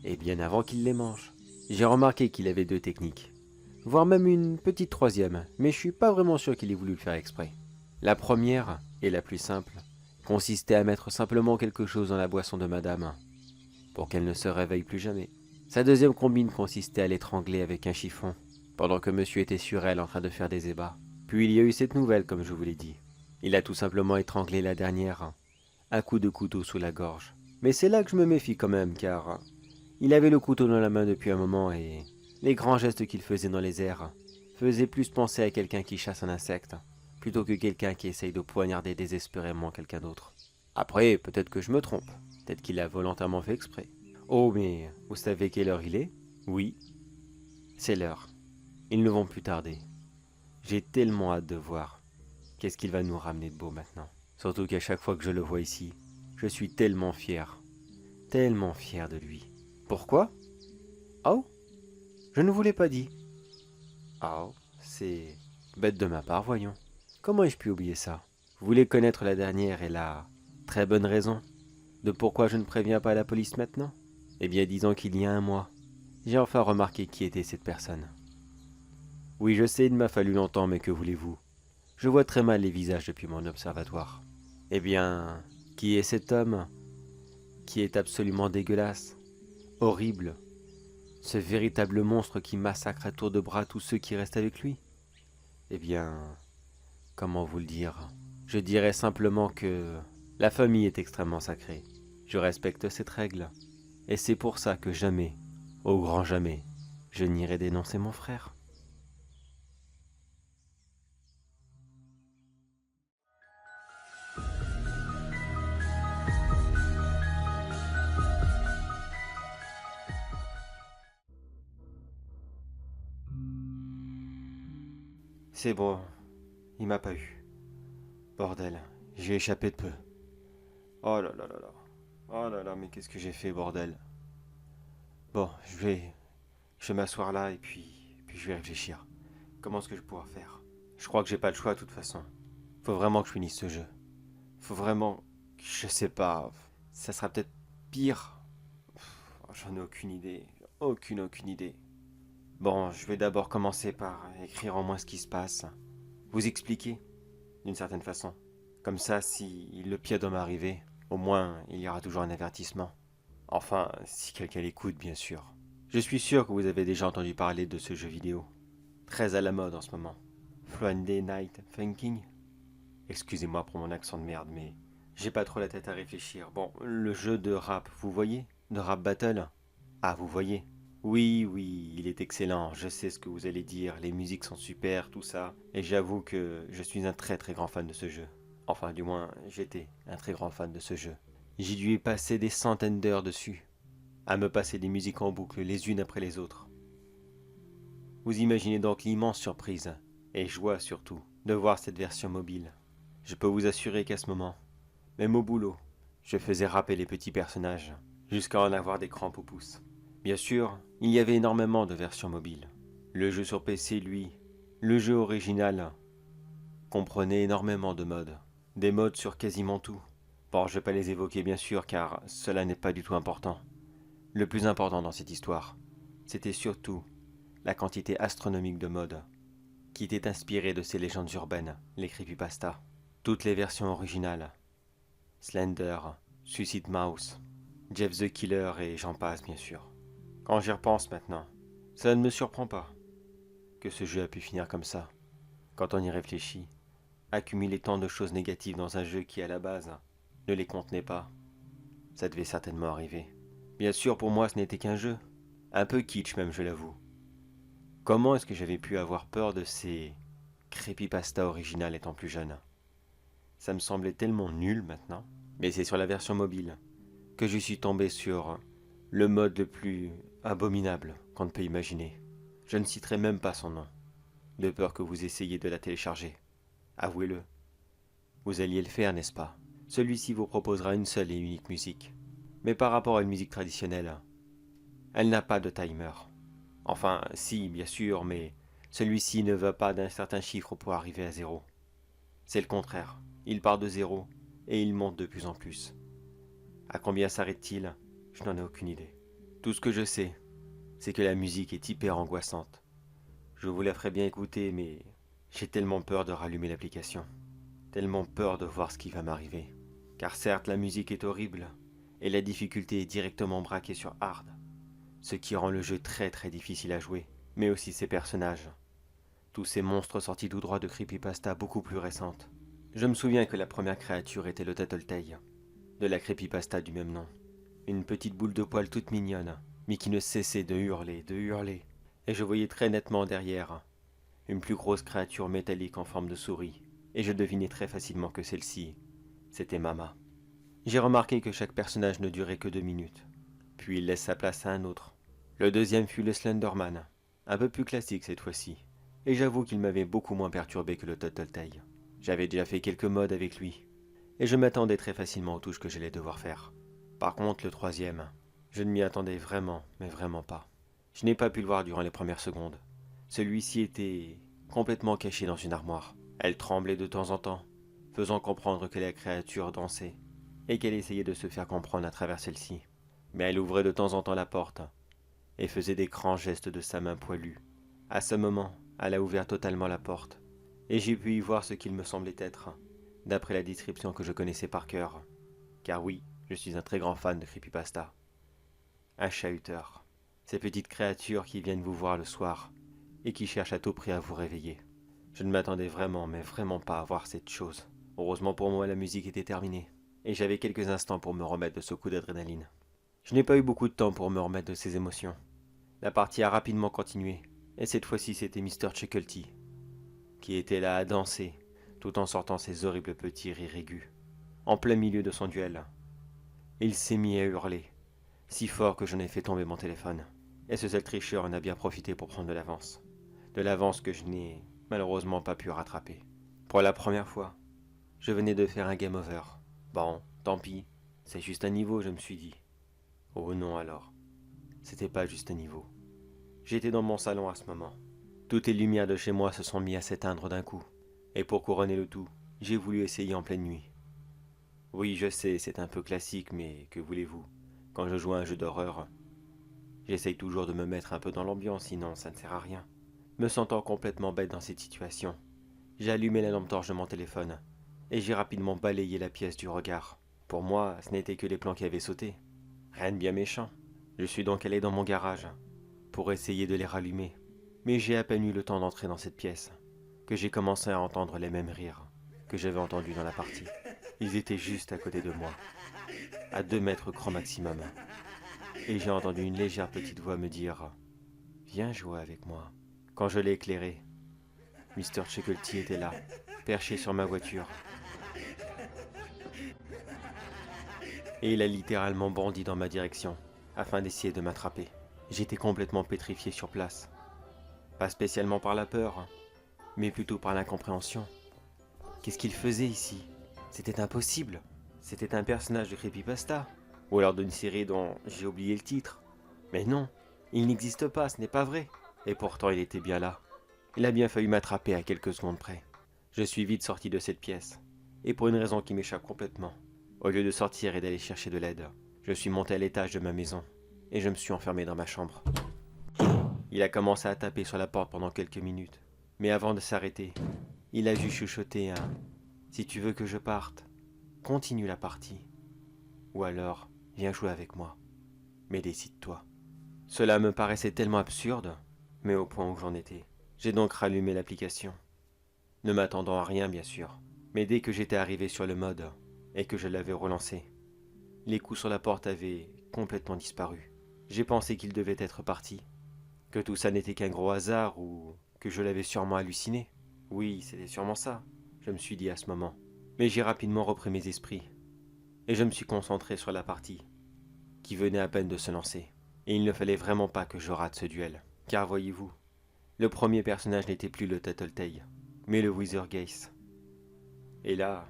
et bien avant qu'il les mange. J'ai remarqué qu'il avait deux techniques, voire même une petite troisième, mais je suis pas vraiment sûr qu'il ait voulu le faire exprès. La première, et la plus simple, consistait à mettre simplement quelque chose dans la boisson de madame, pour qu'elle ne se réveille plus jamais. Sa deuxième combine consistait à l'étrangler avec un chiffon, pendant que monsieur était sur elle en train de faire des ébats. Puis il y a eu cette nouvelle, comme je vous l'ai dit. Il a tout simplement étranglé la dernière, un coup de couteau sous la gorge. Mais c'est là que je me méfie quand même, car il avait le couteau dans la main depuis un moment et les grands gestes qu'il faisait dans les airs faisaient plus penser à quelqu'un qui chasse un insecte, plutôt que quelqu'un qui essaye de poignarder désespérément quelqu'un d'autre. Après, peut-être que je me trompe, peut-être qu'il a volontairement fait exprès. Oh, mais vous savez quelle heure il est? Oui, c'est l'heure. Ils ne vont plus tarder. J'ai tellement hâte de voir qu'est-ce qu'il va nous ramener de beau maintenant. Surtout qu'à chaque fois que je le vois ici, je suis tellement fier de lui. Pourquoi? Oh, je ne vous l'ai pas dit. Oh, c'est bête de ma part, voyons. Comment ai-je pu oublier ça? Vous voulez connaître la dernière et la très bonne raison de pourquoi je ne préviens pas la police maintenant? Eh bien, disons qu'il y a un mois, j'ai enfin remarqué qui était cette personne. Oui, je sais, il m'a fallu longtemps, mais que voulez-vous? Je vois très mal les visages depuis mon observatoire. Eh bien, qui est cet homme qui est absolument dégueulasse, horrible, ce véritable monstre qui massacre à tour de bras tous ceux qui restent avec lui? Eh bien, comment vous le dire? Je dirais simplement que la famille est extrêmement sacrée. Je respecte cette règle, et c'est pour ça que jamais, au grand jamais, je n'irai dénoncer mon frère. C'est bon, il m'a pas eu. Bordel, j'ai échappé de peu. Oh là là là là. Oh là là, mais qu'est-ce que j'ai fait, bordel. Bon, je vais m'asseoir là et puis je vais réfléchir. Comment est-ce que je vais pouvoir faire? Je crois que j'ai pas le choix de toute façon. Faut vraiment que je finisse ce jeu. Faut vraiment... Je sais pas. Ça sera peut-être pire. J'en ai aucune idée. Aucune idée. Bon, je vais d'abord commencer par écrire en moins ce qui se passe. Vous expliquer, d'une certaine façon. Comme ça, si le pire doit m'arriver, au moins il y aura toujours un avertissement. Enfin, si quelqu'un l'écoute, bien sûr. Je suis sûr que vous avez déjà entendu parler de ce jeu vidéo. Très à la mode en ce moment. Friday Night Funkin'. Excusez-moi pour mon accent de merde, mais j'ai pas trop la tête à réfléchir. Bon, le jeu de rap, vous voyez? De rap battle? Ah, vous voyez? Oui, il est excellent. Je sais ce que vous allez dire. Les musiques sont super, tout ça. Et j'avoue que je suis un très très grand fan de ce jeu. Enfin, du moins, j'étais un très grand fan de ce jeu. J'ai dû y passer des centaines d'heures dessus, à me passer des musiques en boucle les unes après les autres. Vous imaginez donc l'immense surprise, et joie surtout, de voir cette version mobile. Je peux vous assurer qu'à ce moment, même au boulot, je faisais rapper les petits personnages, jusqu'à en avoir des crampes au pouce. Bien sûr, il y avait énormément de versions mobiles. Le jeu sur PC, lui, le jeu original, comprenait énormément de modes. Des modes sur quasiment tout. Bon, je vais pas les évoquer bien sûr, car cela n'est pas du tout important. Le plus important dans cette histoire, c'était surtout la quantité astronomique de modes, qui étaient inspirés de ces légendes urbaines, les creepypastas. Toutes les versions originales. Slender, Suicide Mouse, Jeff the Killer et j'en passe bien sûr. Quand j'y repense maintenant, ça ne me surprend pas que ce jeu a pu finir comme ça. Quand on y réfléchit, accumuler tant de choses négatives dans un jeu qui à la base ne les contenait pas, ça devait certainement arriver. Bien sûr pour moi ce n'était qu'un jeu, un peu kitsch même je l'avoue. Comment est-ce que j'avais pu avoir peur de ces creepypastas originales étant plus jeune? Ça me semblait tellement nul maintenant. Mais c'est sur la version mobile que je suis tombé sur le mode le plus abominable qu'on ne peut imaginer. Je ne citerai même pas son nom, de peur que vous essayiez de la télécharger. Avouez-le, vous alliez le faire, n'est-ce pas? Celui-ci vous proposera une seule et unique musique. Mais par rapport à une musique traditionnelle, elle n'a pas de timer. Enfin, si, bien sûr, mais celui-ci ne va pas d'un certain chiffre pour arriver à 0. C'est le contraire. Il part de 0 et il monte de plus en plus. À combien s'arrête-t-il? Je n'en ai aucune idée. Tout ce que je sais, c'est que la musique est hyper angoissante. Je vous la ferai bien écouter, mais j'ai tellement peur de rallumer l'application. Tellement peur de voir ce qui va m'arriver. Car certes, la musique est horrible, et la difficulté est directement braquée sur hard, ce qui rend le jeu très très difficile à jouer, mais aussi ses personnages. Tous ces monstres sortis tout droit de creepypasta beaucoup plus récentes. Je me souviens que la première créature était le Tattletale, de la creepypasta du même nom. Une petite boule de poils toute mignonne, mais qui ne cessait de hurler, et je voyais très nettement derrière une plus grosse créature métallique en forme de souris, et je devinais très facilement que celle-ci, c'était Mama. J'ai remarqué que chaque personnage ne durait que 2 minutes, puis il laisse sa place à un autre. Le deuxième fut le Slenderman, un peu plus classique cette fois-ci, et j'avoue qu'il m'avait beaucoup moins perturbé que le Tattletale. J'avais déjà fait quelques modes avec lui, et je m'attendais très facilement aux touches que j'allais devoir faire. Par contre, le troisième, je ne m'y attendais vraiment, mais vraiment pas. Je n'ai pas pu le voir durant les premières secondes. Celui-ci était complètement caché dans une armoire. Elle tremblait de temps en temps, faisant comprendre que la créature dansait, et qu'elle essayait de se faire comprendre à travers celle-ci. Mais elle ouvrait de temps en temps la porte, et faisait des grands gestes de sa main poilue. À ce moment, elle a ouvert totalement la porte, et j'ai pu y voir ce qu'il me semblait être, d'après la description que je connaissais par cœur. Car oui, je suis un très grand fan de creepypasta. Un chahuteur. Ces petites créatures qui viennent vous voir le soir, et qui cherchent à tout prix à vous réveiller. Je ne m'attendais vraiment, mais vraiment pas à voir cette chose. Heureusement pour moi, la musique était terminée, et j'avais quelques instants pour me remettre de ce coup d'adrénaline. Je n'ai pas eu beaucoup de temps pour me remettre de ces émotions. La partie a rapidement continué, et cette fois-ci c'était Mr. Chucklety, qui était là à danser, tout en sortant ses horribles petits rires aigus, en plein milieu de son duel. Il s'est mis à hurler, si fort que j'en ai fait tomber mon téléphone. Et ce seul tricheur en a bien profité pour prendre de l'avance. De l'avance que je n'ai malheureusement pas pu rattraper. Pour la première fois, je venais de faire un game over. Bon, tant pis, c'est juste un niveau, je me suis dit. Oh non alors, c'était pas juste un niveau. J'étais dans mon salon à ce moment. Toutes les lumières de chez moi se sont mis à s'éteindre d'un coup. Et pour couronner le tout, j'ai voulu essayer en pleine nuit. Oui, je sais, c'est un peu classique, mais que voulez-vous? Quand je joue à un jeu d'horreur, j'essaye toujours de me mettre un peu dans l'ambiance, sinon ça ne sert à rien. Me sentant complètement bête dans cette situation, j'ai allumé la lampe torche de mon téléphone, et j'ai rapidement balayé la pièce du regard. Pour moi, ce n'était que les plans qui avaient sauté. Rien de bien méchant. Je suis donc allé dans mon garage, pour essayer de les rallumer. Mais j'ai à peine eu le temps d'entrer dans cette pièce, que j'ai commencé à entendre les mêmes rires que j'avais entendus dans la partie. Ils étaient juste à côté de moi, à 2 mètres grand maximum. Et j'ai entendu une légère petite voix me dire « Viens jouer avec moi ». Quand je l'ai éclairé, Mr. Chucklety était là, perché sur ma voiture. Et il a littéralement bondi dans ma direction, afin d'essayer de m'attraper. J'étais complètement pétrifié sur place. Pas spécialement par la peur, mais plutôt par l'incompréhension. Qu'est-ce qu'il faisait ici? C'était impossible. C'était un personnage de creepypasta, ou alors d'une série dont j'ai oublié le titre. Mais non, il n'existe pas, ce n'est pas vrai. Et pourtant il était bien là. Il a bien failli m'attraper à quelques secondes près. Je suis vite sorti de cette pièce, et pour une raison qui m'échappe complètement. Au lieu de sortir et d'aller chercher de l'aide, je suis monté à l'étage de ma maison, et je me suis enfermé dans ma chambre. Il a commencé à taper sur la porte pendant quelques minutes, mais avant de s'arrêter, il a juste chuchoté un « Si tu veux que je parte, continue la partie. Ou alors, viens jouer avec moi. Mais décide-toi. » Cela me paraissait tellement absurde, mais au point où j'en étais. J'ai donc rallumé l'application. Ne m'attendant à rien, bien sûr. Mais dès que j'étais arrivé sur le mode, et que je l'avais relancé, les coups sur la porte avaient complètement disparu. J'ai pensé qu'il devait être parti. Que tout ça n'était qu'un gros hasard, ou que je l'avais sûrement halluciné. Oui, c'était sûrement ça, je me suis dit à ce moment. Mais j'ai rapidement repris mes esprits, et je me suis concentré sur la partie, qui venait à peine de se lancer. Et il ne fallait vraiment pas que je rate ce duel. Car voyez-vous, le premier personnage n'était plus le Tattletale, mais le Withergeist. Et là,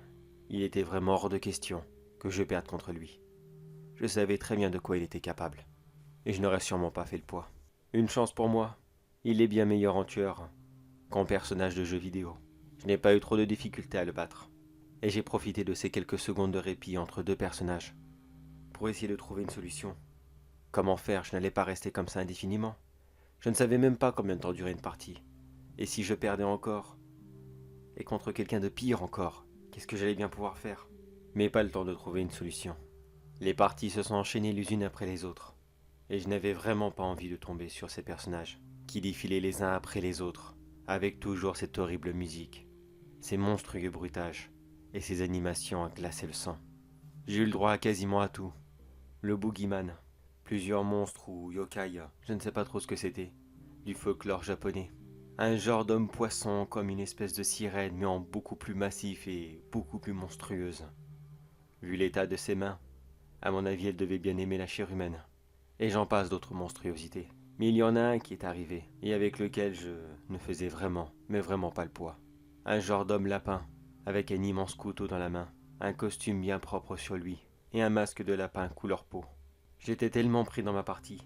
il était vraiment hors de question que je perde contre lui. Je savais très bien de quoi il était capable, et je n'aurais sûrement pas fait le poids. Une chance pour moi, il est bien meilleur en tueur qu'en personnage de jeu vidéo. Je n'ai pas eu trop de difficultés à le battre, et j'ai profité de ces quelques secondes de répit entre 2 personnages pour essayer de trouver une solution. Comment faire? Je n'allais pas rester comme ça indéfiniment. Je ne savais même pas combien de temps durait une partie. Et si je perdais encore? Et contre quelqu'un de pire encore, qu'est-ce que j'allais bien pouvoir faire? Mais pas le temps de trouver une solution. Les parties se sont enchaînées les unes après les autres, et je n'avais vraiment pas envie de tomber sur ces personnages, qui défilaient les uns après les autres, avec toujours cette horrible musique, ces monstrueux bruitages, et ces animations à glacer le sang. J'ai eu le droit à quasiment à tout. Le boogeyman, plusieurs monstres ou yokai, je ne sais pas trop ce que c'était, du folklore japonais. Un genre d'homme-poisson comme une espèce de sirène mais en beaucoup plus massif et beaucoup plus monstrueuse. Vu l'état de ses mains, à mon avis elle devait bien aimer la chair humaine. Et j'en passe d'autres monstruosités. Mais il y en a un qui est arrivé, et avec lequel je ne faisais vraiment, mais vraiment pas le poids. Un genre d'homme lapin, avec un immense couteau dans la main, un costume bien propre sur lui, et un masque de lapin couleur peau. J'étais tellement pris dans ma partie.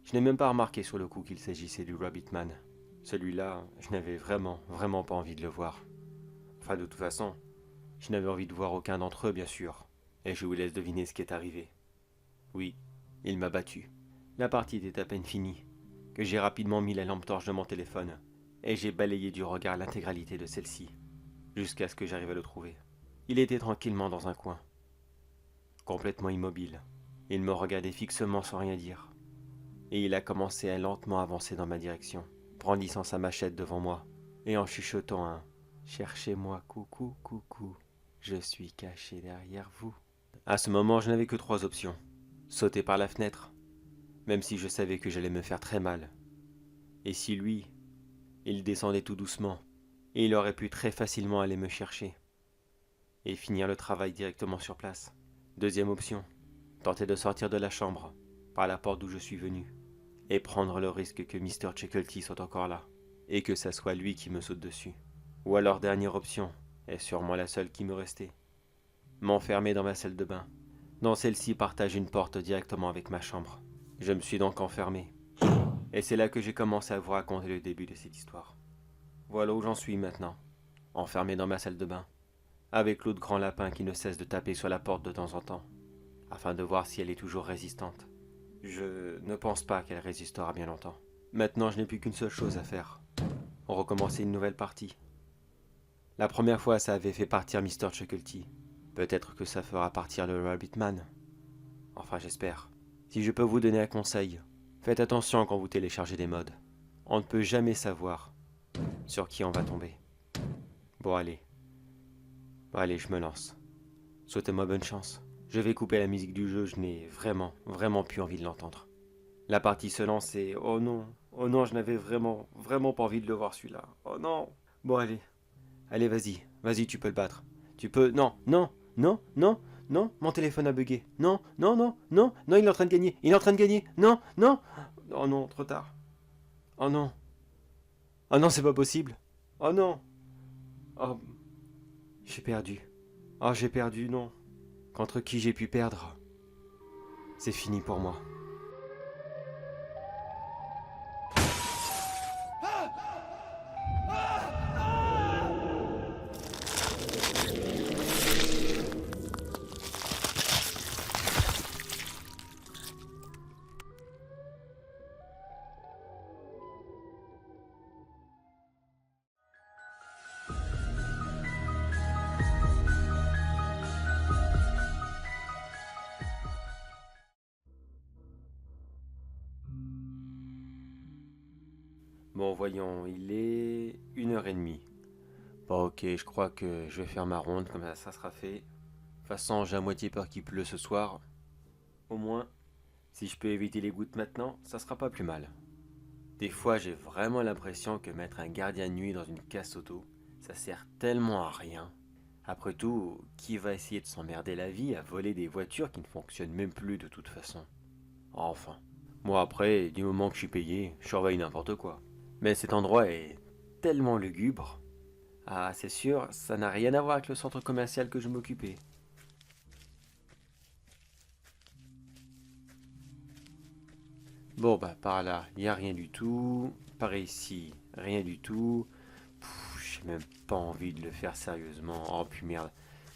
Je n'ai même pas remarqué sur le coup qu'il s'agissait du Rabbitman. Celui-là, je n'avais vraiment pas envie de le voir. Enfin, de toute façon, je n'avais envie de voir aucun d'entre eux, bien sûr. Et je vous laisse deviner ce qui est arrivé. Oui, il m'a battu. La partie était à peine finie, que j'ai rapidement mis la lampe torche de mon téléphone, et j'ai balayé du regard l'intégralité de celle-ci, jusqu'à ce que j'arrive à le trouver. Il était tranquillement dans un coin, complètement immobile. Il me regardait fixement sans rien dire, et il a commencé à lentement avancer dans ma direction, brandissant sa machette devant moi, et en chuchotant un « Cherchez-moi, coucou, coucou, je suis caché derrière vous ». À ce moment, je n'avais que 3 options. Sauter par la fenêtre, même si je savais que j'allais me faire très mal. Et si lui, il descendait tout doucement, et il aurait pu très facilement aller me chercher, et finir le travail directement sur place. Deuxième option, tenter de sortir de la chambre, par la porte d'où je suis venu, et prendre le risque que Mr. Chucklety soit encore là. et que ça soit lui qui me saute dessus. Ou alors dernière option, est sûrement la seule qui me restait. M'enfermer dans ma salle de bain. Dans celle-ci partage une porte directement avec ma chambre. Je me suis donc enfermé. Et c'est là que j'ai commencé à vous raconter le début de cette histoire. Voilà où j'en suis maintenant, enfermé dans ma salle de bain, avec l'autre grand lapin qui ne cesse de taper sur la porte de temps en temps, afin de voir si elle est toujours résistante. Je ne pense pas qu'elle résistera bien longtemps. Maintenant, je n'ai plus qu'une seule chose à faire. Recommencer une nouvelle partie. La première fois, ça avait fait partir Mr. Chuckelty. Peut-être que ça fera partir le Rabbitman. Enfin, j'espère. Si je peux vous donner un conseil, faites attention quand vous téléchargez des mods. On ne peut jamais savoir sur qui on va tomber. Bon, allez. Je me lance. Souhaitez-moi bonne chance. Je vais couper la musique du jeu, je n'ai vraiment plus envie de l'entendre. La partie se lance et... oh non, je n'avais vraiment pas envie de le voir celui-là. Oh non. Bon, allez, vas-y, tu peux le battre. Tu peux... Non, mon téléphone a bugué. Non, il est en train de gagner, non, oh non, trop tard. Oh non, c'est pas possible. Oh non, oh, j'ai perdu, non. Contre qui j'ai pu perdre? C'est fini pour moi. Bon, voyons, il est 1h30. Bon, ok, je crois que je vais faire ma ronde, comme ça sera fait. De toute façon, j'ai à moitié peur qu'il pleut ce soir. Au moins, si je peux éviter les gouttes maintenant, ça sera pas plus mal. Des fois, j'ai vraiment l'impression que mettre un gardien de nuit dans une casse auto, ça sert tellement à rien. Après tout, qui va essayer de s'emmerder la vie à voler des voitures qui ne fonctionnent même plus de toute façon? Enfin, moi après, du moment que je suis payé, je surveille n'importe quoi. Mais cet endroit est tellement lugubre. Ah, c'est sûr, ça n'a rien à voir avec le centre commercial que je m'occupais. Bon, bah, par là, il n'y a rien du tout. Par ici, rien du tout. J'ai même pas envie de le faire sérieusement. Oh, puis merde.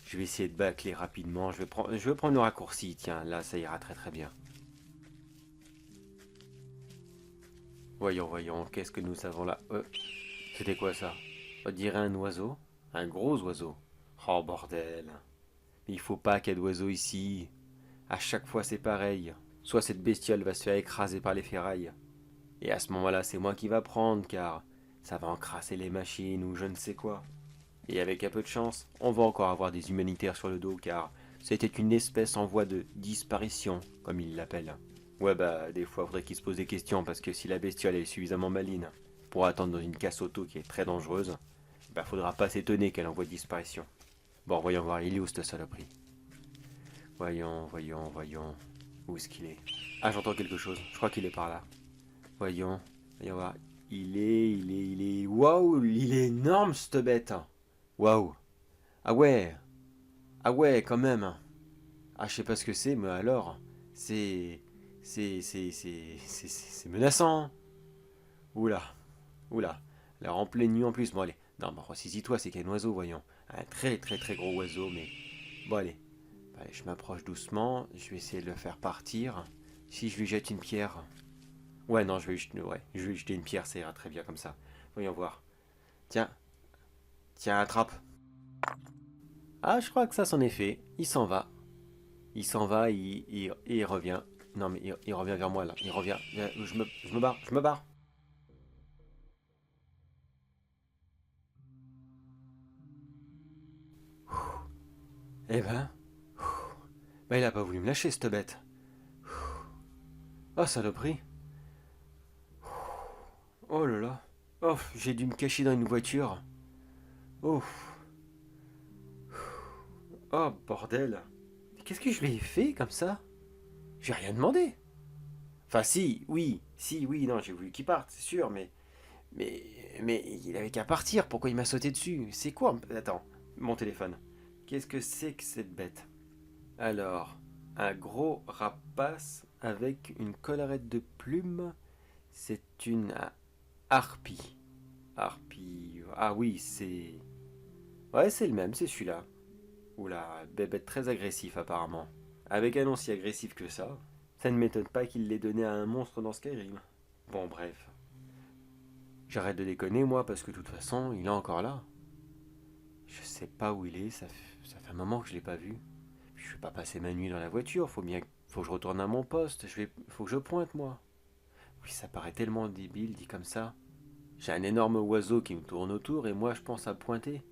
Je vais essayer de bâcler rapidement. Je vais prendre le raccourci. Tiens, là, ça ira très bien. Voyons, qu'est-ce que nous avons là? C'était quoi ça? On dirait un oiseau. Un gros oiseau. Oh, bordel. Mais il faut pas qu'il y ait d'oiseaux ici. À chaque fois, c'est pareil. Soit cette bestiole va se faire écraser par les ferrailles. Et à ce moment-là, c'est moi qui va prendre, car ça va encrasser les machines ou je ne sais quoi. Et avec un peu de chance, on va encore avoir des humanitaires sur le dos, car c'était une espèce en voie de disparition, comme ils l'appellent. Ouais, bah, des fois, faudrait qu'ils se posent des questions, parce que si la bestiole est suffisamment maligne pour attendre dans une casse auto qui est très dangereuse, bah, faudra pas s'étonner qu'elle envoie disparition. Bon, voyons voir, il est où cette saloperie? Voyons. Où est-ce qu'il est? Ah, j'entends quelque chose, je crois qu'il est par là. Voyons voir. Il est... Waouh, il est énorme, cette bête. Waouh. Ah ouais, quand même. Ah, je sais pas ce que c'est, mais alors, c'est menaçant. Oula. Alors en pleine nuit en plus. Bon, allez. Non, bah, ressaisis-toi, c'est qu'un oiseau, voyons. Un très gros oiseau, mais... Bon, allez. Allez, je m'approche doucement. Je vais essayer de le faire partir. Si je lui jette une pierre... Ouais, non, je vais lui jeter une pierre, ça ira très bien comme ça. Voyons voir. Tiens, attrape. Ah, je crois que ça c'en est fait. Il s'en va. Il revient. Non, mais il revient vers moi, là. Il revient. Je me barre. Eh ben... Bah, il a pas voulu me lâcher, cette bête. Oh, saloperie. Oh là là. Oh, j'ai dû me cacher dans une voiture. Oh. Oh, bordel. Qu'est-ce que je lui ai fait comme ça? J'ai rien demandé. Enfin, oui, non, j'ai voulu qu'il parte, c'est sûr, mais Mais il avait qu'à partir, pourquoi il m'a sauté dessus? C'est quoi? Attends, mon téléphone. Qu'est-ce que c'est que cette bête? Alors, un gros rapace avec une collerette de plumes, c'est une harpie. Harpie. Ah oui, c'est. Ouais, c'est le même, c'est celui-là. Oula, bébête très agressif apparemment. Avec un nom si agressif que ça ne m'étonne pas qu'il l'ait donné à un monstre dans Skyrim. Bon, bref. J'arrête de déconner, moi, parce que de toute façon, il est encore là. Je sais pas où il est, ça fait un moment que je l'ai pas vu. Je vais pas passer ma nuit dans la voiture, faut que je retourne à mon poste, faut que je pointe, moi. Oui, ça paraît tellement débile, dit comme ça. J'ai un énorme oiseau qui me tourne autour et moi, je pense à pointer.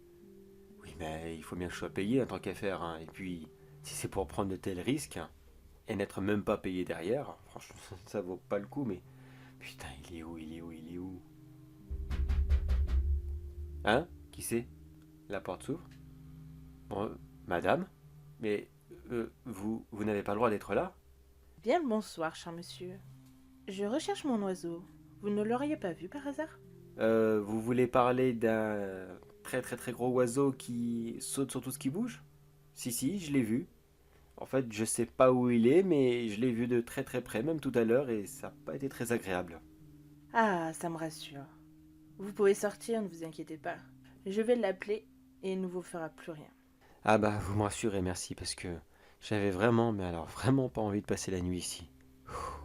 Oui, mais il faut bien que je sois payé en tant qu'affaire, hein. Et puis, si c'est pour prendre de tels risques, hein, et n'être même pas payé derrière, franchement, ça vaut pas le coup, mais... Putain, il est où? Hein? Qui c'est? La porte s'ouvre. Bon, madame? Mais, vous n'avez pas le droit d'être là? Bien le bonsoir, cher monsieur. Je recherche mon oiseau. Vous ne l'auriez pas vu par hasard? Vous voulez parler d'un très très très gros oiseau qui saute sur tout ce qui bouge? Si, je l'ai vu. En fait, je sais pas où il est, mais je l'ai vu de très très près, même tout à l'heure, et ça n'a pas été très agréable. Ah, ça me rassure. Vous pouvez sortir, ne vous inquiétez pas. Je vais l'appeler et il ne vous fera plus rien. Ah bah, vous me rassurez, merci, parce que j'avais vraiment, mais alors vraiment pas envie de passer la nuit ici.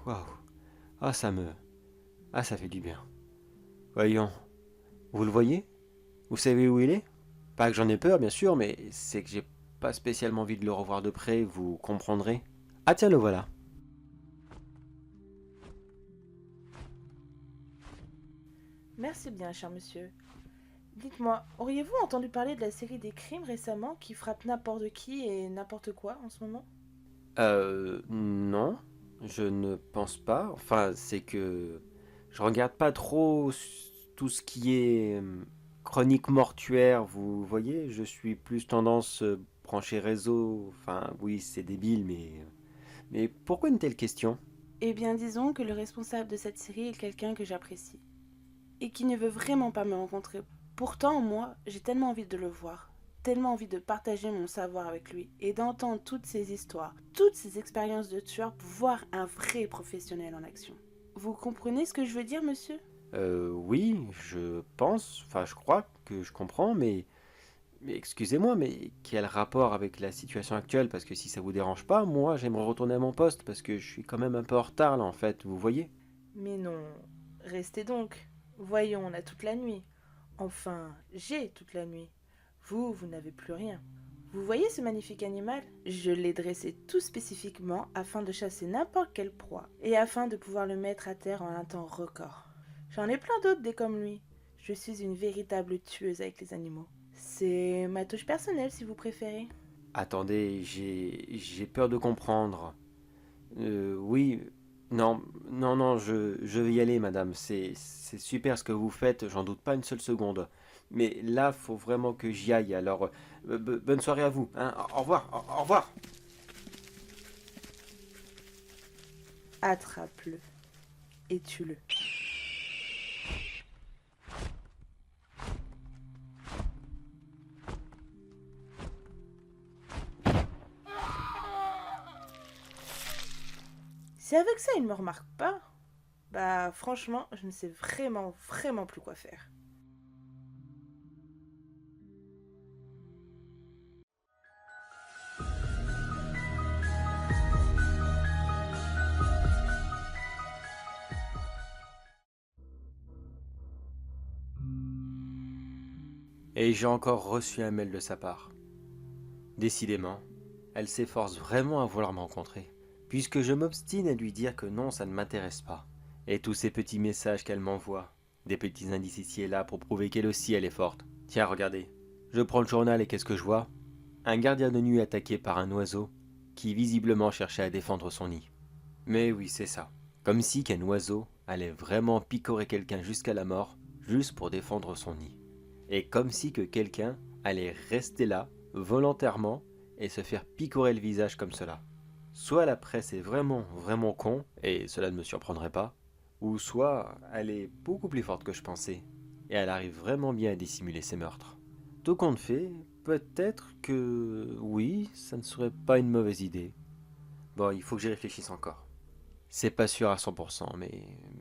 Waouh. Ah, ça fait du bien. Voyons, vous le voyez? Vous savez où il est? Pas que j'en ai peur, bien sûr, mais c'est que j'ai pas spécialement envie de le revoir de près, vous comprendrez. Ah tiens, le voilà. Merci bien, cher monsieur. Dites-moi, auriez-vous entendu parler de la série des crimes récemment qui frappe n'importe qui et n'importe quoi en ce moment? Non, je ne pense pas. Enfin, c'est que je regarde pas trop tout ce qui est chronique mortuaire, vous voyez. Je suis plus tendance branché réseau. Enfin, oui, c'est débile, mais pourquoi une telle question? Eh bien, disons que le responsable de cette série est quelqu'un que j'apprécie et qui ne veut vraiment pas me rencontrer. Pourtant, moi, j'ai tellement envie de le voir, tellement envie de partager mon savoir avec lui et d'entendre toutes ces histoires, toutes ces expériences de tueur pour voir un vrai professionnel en action. Vous comprenez ce que je veux dire, monsieur? Oui, je pense, enfin, je crois que je comprends, mais excusez-moi, mais quel rapport avec la situation actuelle? Parce que si ça vous dérange pas, moi, j'aimerais retourner à mon poste parce que je suis quand même un peu en retard là, en fait, vous voyez? Mais non, restez donc. Voyons, on a toute la nuit. Enfin, j'ai toute la nuit. Vous n'avez plus rien. Vous voyez ce magnifique animal? Je l'ai dressé tout spécifiquement afin de chasser n'importe quelle proie et afin de pouvoir le mettre à terre en un temps record. J'en ai plein d'autres des comme lui. Je suis une véritable tueuse avec les animaux. C'est ma touche personnelle si vous préférez. Attendez, j'ai peur de comprendre. Oui, non, je vais y aller, madame. C'est super ce que vous faites, j'en doute pas une seule seconde. Mais là, faut vraiment que j'y aille. Alors, bonne soirée à vous. Hein. Au revoir, au revoir. Attrape-le et tue-le. Si avec ça il ne me remarque pas, bah franchement, je ne sais vraiment plus quoi faire. Et j'ai encore reçu un mail de sa part. Décidément, elle s'efforce vraiment à vouloir me rencontrer, puisque je m'obstine à lui dire que non, ça ne m'intéresse pas. Et tous ces petits messages qu'elle m'envoie, des petits indices ici et là pour prouver qu'elle aussi elle est forte. Tiens, regardez, je prends le journal et qu'est-ce que je vois? Un gardien de nuit attaqué par un oiseau qui visiblement cherchait à défendre son nid. Mais oui, c'est ça. Comme si qu'un oiseau allait vraiment picorer quelqu'un jusqu'à la mort, juste pour défendre son nid. Et comme si que quelqu'un allait rester là, volontairement, et se faire picorer le visage comme cela. Soit la presse est vraiment con, et cela ne me surprendrait pas, Ou soit elle est beaucoup plus forte que je pensais, et elle arrive vraiment bien à dissimuler ses meurtres. Tout compte fait, peut-être que oui, ça ne serait pas une mauvaise idée. Bon, il faut que j'y réfléchisse encore. C'est pas sûr à 100%,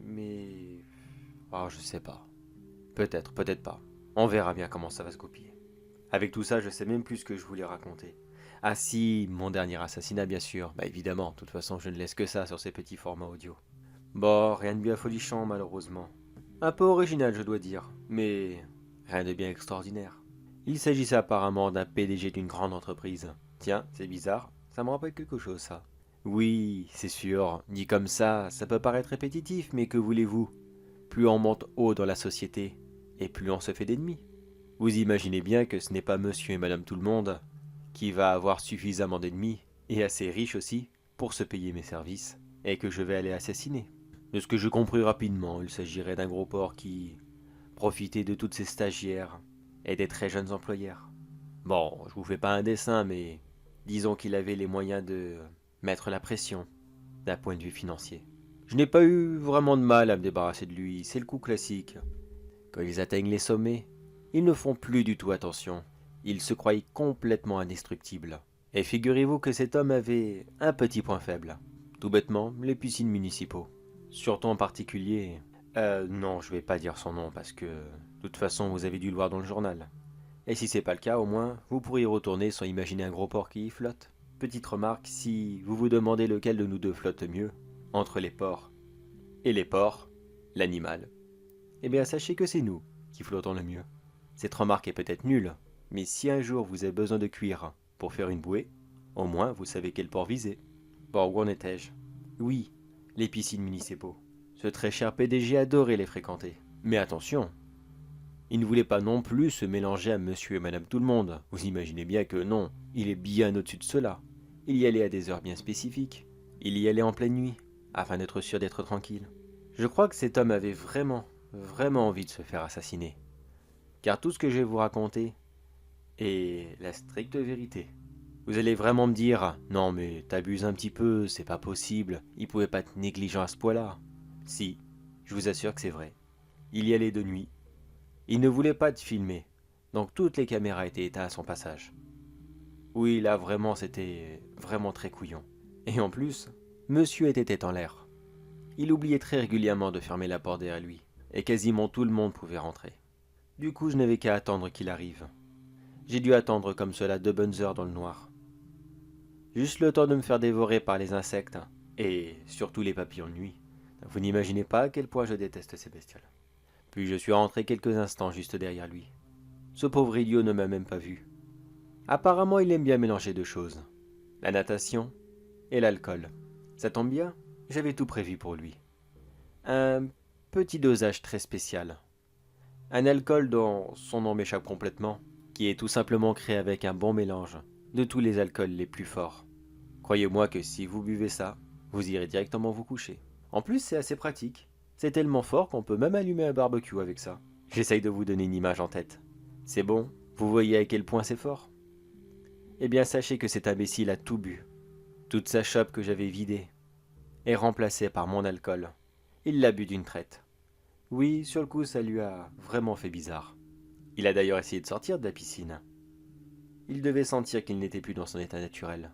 mais... Oh, je sais pas. Peut-être, peut-être pas. On verra bien comment ça va se goupiller. Avec tout ça, je sais même plus ce que je voulais raconter. Ah si, mon dernier assassinat, bien sûr. Bah évidemment, de toute façon, je ne laisse que ça sur ces petits formats audio. Bon, rien de bien folichant, malheureusement. Un peu original, je dois dire, mais rien de bien extraordinaire. Il s'agissait apparemment d'un PDG d'une grande entreprise. Tiens, c'est bizarre, ça me rappelle quelque chose, ça. Oui, c'est sûr, dit comme ça peut paraître répétitif, mais que voulez-vous? Plus on monte haut dans la société, et plus on se fait d'ennemis. Vous imaginez bien que ce n'est pas monsieur et madame tout le monde qui va avoir suffisamment d'ennemis, et assez riches aussi, pour se payer mes services, et que je vais aller assassiner. De ce que je compris rapidement, il s'agirait d'un gros porc qui profitait de toutes ses stagiaires et des très jeunes employeurs. Bon, je vous fais pas un dessin, mais disons qu'il avait les moyens de mettre la pression d'un point de vue financier. Je n'ai pas eu vraiment de mal à me débarrasser de lui, c'est le coup classique. Quand ils atteignent les sommets, ils ne font plus du tout attention. Ils se croient complètement indestructibles. Et figurez-vous que cet homme avait un petit point faible. Tout bêtement, les piscines municipaux. Surtout en particulier... non, je vais pas dire son nom parce que... De toute façon, vous avez dû le voir dans le journal. Et si c'est pas le cas, au moins, vous pourriez retourner sans imaginer un gros porc qui y flotte. Petite remarque, si vous vous demandez lequel de nous deux flotte mieux, entre les porcs et les porcs, l'animal, eh bien sachez que c'est nous qui flottons le mieux. Cette remarque est peut-être nulle, mais si un jour vous avez besoin de cuir pour faire une bouée, au moins vous savez quel port viser. Bon, où en étais-je? Oui, les piscines municipaux. Ce très cher PDG adorait les fréquenter. Mais attention, il ne voulait pas non plus se mélanger à monsieur et madame tout le monde. Vous imaginez bien que non, il est bien au-dessus de cela. Il y allait à des heures bien spécifiques. Il y allait en pleine nuit, afin d'être sûr d'être tranquille. Je crois que cet homme avait vraiment envie de se faire assassiner. Car tout ce que je vais vous raconter est la stricte vérité. Vous allez vraiment me dire, non mais t'abuses un petit peu, c'est pas possible, il pouvait pas être négligent à ce point-là. Si, je vous assure que c'est vrai. Il y allait de nuit. Il ne voulait pas te filmer, donc toutes les caméras étaient éteintes à son passage. Oui, là vraiment c'était vraiment très couillon. Et en plus, monsieur était tête en l'air. Il oubliait très régulièrement de fermer la porte derrière lui, et quasiment tout le monde pouvait rentrer. Du coup, je n'avais qu'à attendre qu'il arrive. J'ai dû attendre comme cela 2 bonnes heures dans le noir. Juste le temps de me faire dévorer par les insectes, et surtout les papillons de nuit. Vous n'imaginez pas à quel point je déteste ces bestioles. Puis je suis rentré quelques instants juste derrière lui. Ce pauvre idiot ne m'a même pas vu. Apparemment, il aime bien mélanger deux choses. La natation et l'alcool. Ça tombe bien, j'avais tout prévu pour lui. Un petit dosage très spécial. Un alcool dont son nom m'échappe complètement, qui est tout simplement créé avec un bon mélange de tous les alcools les plus forts. Croyez-moi que si vous buvez ça, vous irez directement vous coucher. En plus, c'est assez pratique. C'est tellement fort qu'on peut même allumer un barbecue avec ça. J'essaye de vous donner une image en tête. C'est bon? Vous voyez à quel point c'est fort? Eh bien, sachez que cet imbécile a tout bu. Toute sa chope que j'avais vidée est remplacée par mon alcool. Il l'a bu d'une traite. Oui, sur le coup, ça lui a vraiment fait bizarre. Il a d'ailleurs essayé de sortir de la piscine. Il devait sentir qu'il n'était plus dans son état naturel.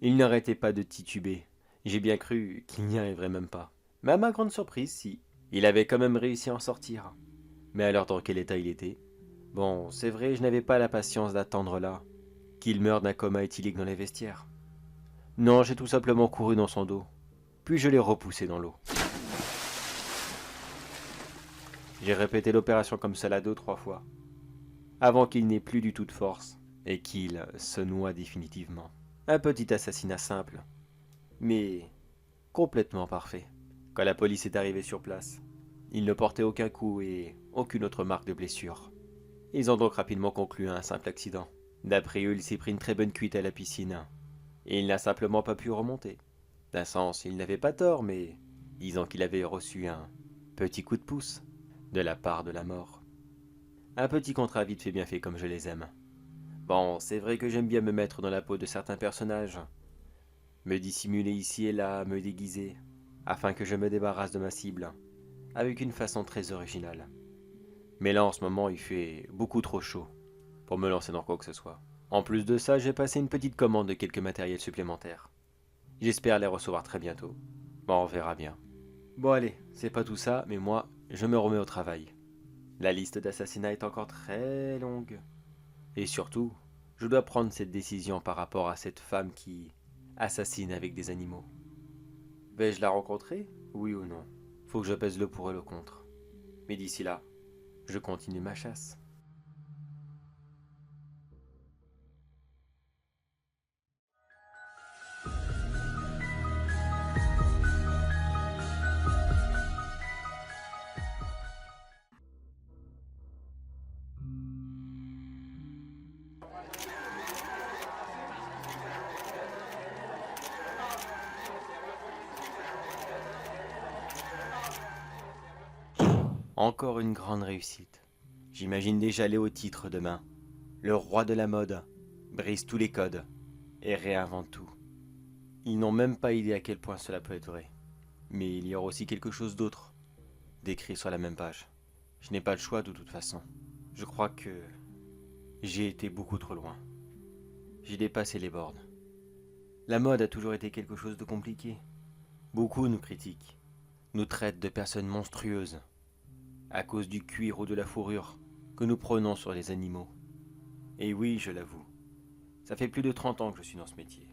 Il n'arrêtait pas de tituber. J'ai bien cru qu'il n'y arriverait même pas. Mais à ma grande surprise, si. Il avait quand même réussi à en sortir. Mais alors dans quel état il était? Bon, c'est vrai, je n'avais pas la patience d'attendre là, qu'il meure d'un coma éthylique dans les vestiaires. Non, j'ai tout simplement couru dans son dos. Puis je l'ai repoussé dans l'eau. J'ai répété l'opération comme cela 2 ou 3 fois, avant qu'il n'ait plus du tout de force et qu'il se noie définitivement. Un petit assassinat simple, mais complètement parfait. Quand la police est arrivée sur place, il ne portait aucun coup et aucune autre marque de blessure. Ils ont donc rapidement conclu à un simple accident. D'après eux, il s'est pris une très bonne cuite à la piscine, et il n'a simplement pas pu remonter. D'un sens, il n'avait pas tort, mais disons qu'il avait reçu un petit coup de pouce de la part de la mort. Un petit contrat vite fait bien fait comme je les aime. Bon, c'est vrai que j'aime bien me mettre dans la peau de certains personnages, me dissimuler ici et là, me déguiser, afin que je me débarrasse de ma cible, avec une façon très originale. Mais là en ce moment il fait beaucoup trop chaud pour me lancer dans quoi que ce soit. En plus de ça, j'ai passé une petite commande de quelques matériels supplémentaires. J'espère les recevoir très bientôt. Bon, on verra bien. Bon allez, c'est pas tout ça, mais moi, je me remets au travail. La liste d'assassinats est encore très longue. Et surtout, je dois prendre cette décision par rapport à cette femme qui assassine avec des animaux. Vais-je la rencontrer? Oui ou non? Faut que je pèse le pour et le contre. Mais d'ici là, je continue ma chasse. Encore une grande réussite. J'imagine déjà les hauts titres demain. Le roi de la mode brise tous les codes et réinvente tout. Ils n'ont même pas idée à quel point cela peut être vrai. Mais il y aura aussi quelque chose d'autre, décrit sur la même page. Je n'ai pas le choix de toute façon. Je crois que j'ai été beaucoup trop loin. J'ai dépassé les bornes. La mode a toujours été quelque chose de compliqué. Beaucoup nous critiquent, nous traitent de personnes monstrueuses, à cause du cuir ou de la fourrure que nous prenons sur les animaux. Et oui, je l'avoue, ça fait plus de 30 ans que je suis dans ce métier.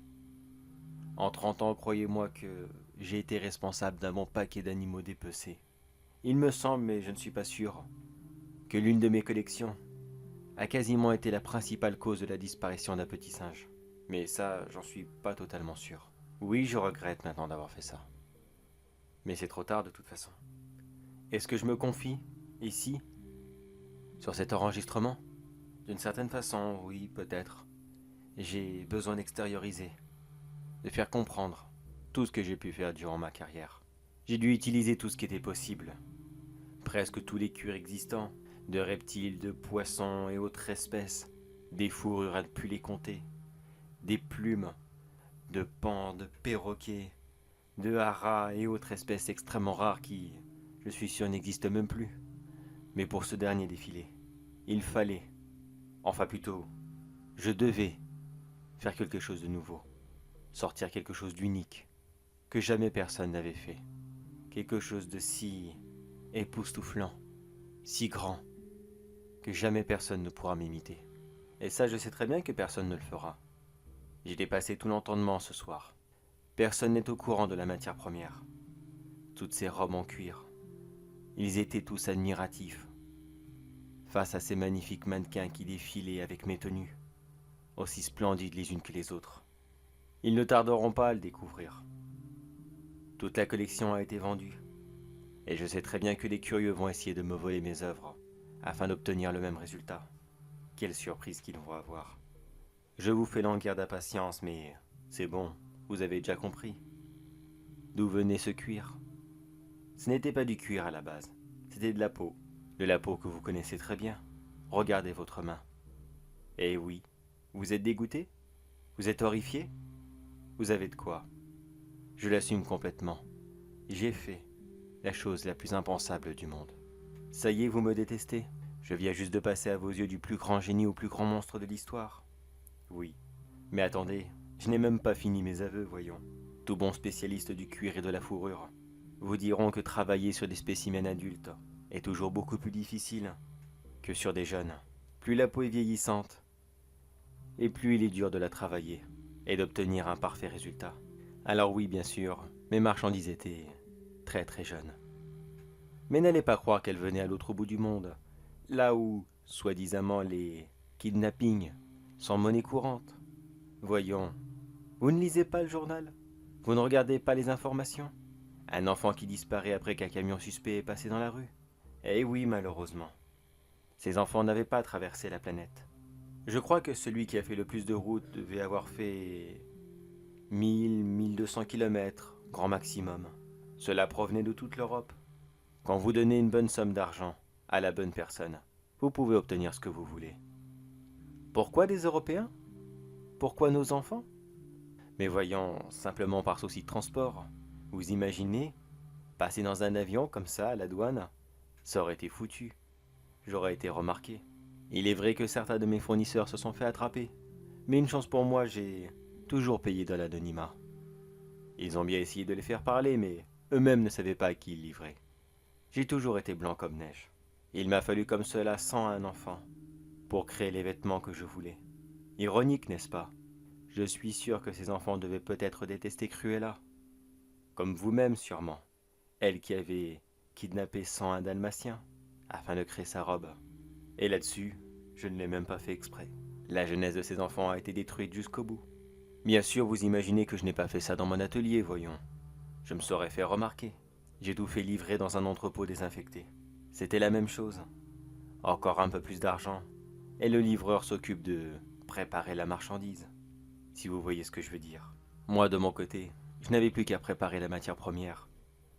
En 30 ans, croyez-moi que j'ai été responsable d'un bon paquet d'animaux dépecés. Il me semble, mais je ne suis pas sûr, que l'une de mes collections a quasiment été la principale cause de la disparition d'un petit singe. Mais ça, j'en suis pas totalement sûr. Oui, je regrette maintenant d'avoir fait ça. Mais c'est trop tard de toute façon. Est-ce que je me confie, ici, sur cet enregistrement? D'une certaine façon, oui, peut-être. J'ai besoin d'extérioriser, de faire comprendre tout ce que j'ai pu faire durant ma carrière. J'ai dû utiliser tout ce qui était possible. Presque tous les cuirs existants, de reptiles, de poissons et autres espèces, des fourrures à ne plus les compter, des plumes, de pans, de perroquets, de haras et autres espèces extrêmement rares qui, je suis sûr, n'existent même plus. Mais pour ce dernier défilé, il fallait, enfin plutôt, je devais faire quelque chose de nouveau, sortir quelque chose d'unique, que jamais personne n'avait fait, quelque chose de si époustouflant, si grand, que jamais personne ne pourra m'imiter. Et ça, je sais très bien que personne ne le fera. J'ai dépassé tout l'entendement ce soir. Personne n'est au courant de la matière première. Toutes ces robes en cuir. Ils étaient tous admiratifs face à ces magnifiques mannequins qui défilaient avec mes tenues, aussi splendides les unes que les autres. Ils ne tarderont pas à le découvrir. Toute la collection a été vendue, et je sais très bien que les curieux vont essayer de me voler mes œuvres afin d'obtenir le même résultat. Quelle surprise qu'ils vont avoir. Je vous fais languir d'impatience, mais c'est bon, vous avez déjà compris. D'où venait ce cuir? Ce n'était pas du cuir à la base, c'était de la peau que vous connaissez très bien. Regardez votre main. Eh oui, vous êtes dégoûté? Vous êtes horrifié? Vous avez de quoi? Je l'assume complètement. J'ai fait la chose la plus impensable du monde. Ça y est, vous me détestez? Je viens juste de passer à vos yeux du plus grand génie au plus grand monstre de l'histoire. Oui. Mais attendez, je n'ai même pas fini mes aveux, voyons. Tout bon spécialiste du cuir et de la fourrure vous diront que travailler sur des spécimens adultes est toujours beaucoup plus difficile que sur des jeunes. Plus la peau est vieillissante, et plus il est dur de la travailler et d'obtenir un parfait résultat. Alors oui, bien sûr, mes marchandises étaient très très jeunes. Mais n'allez pas croire qu'elles venaient à l'autre bout du monde, là où, soi-disant, les kidnappings sont monnaie courante. Voyons, vous ne lisez pas le journal? Vous ne regardez pas les informations? Un enfant qui disparaît après qu'un camion suspect est passé dans la rue? Eh oui, malheureusement. Ces enfants n'avaient pas traversé la planète. Je crois que celui qui a fait le plus de route devait avoir fait 1200 kilomètres, grand maximum. Cela provenait de toute l'Europe. Quand vous donnez une bonne somme d'argent à la bonne personne, vous pouvez obtenir ce que vous voulez. Pourquoi des Européens? Pourquoi nos enfants? Mais voyons, simplement par souci de transport. Vous imaginez? Passer dans un avion comme ça à la douane, ça aurait été foutu. J'aurais été remarqué. Il est vrai que certains de mes fournisseurs se sont fait attraper. Mais une chance pour moi, j'ai toujours payé de l'anonymat. Ils ont bien essayé de les faire parler, mais eux-mêmes ne savaient pas à qui ils livraient. J'ai toujours été blanc comme neige. Il m'a fallu comme cela 101 enfants pour créer les vêtements que je voulais. Ironique, n'est-ce pas? Je suis sûr que ces enfants devaient peut-être détester Cruella. Comme vous-même sûrement. Elle qui avait kidnappé 101 dalmatiens afin de créer sa robe. Et là-dessus, je ne l'ai même pas fait exprès. La jeunesse de ces enfants a été détruite jusqu'au bout. Bien sûr, vous imaginez que je n'ai pas fait ça dans mon atelier, voyons. Je me serais fait remarquer. J'ai tout fait livrer dans un entrepôt désinfecté. C'était la même chose. Encore un peu plus d'argent. Et le livreur s'occupe de préparer la marchandise. Si vous voyez ce que je veux dire. Moi, de mon côté, je n'avais plus qu'à préparer la matière première,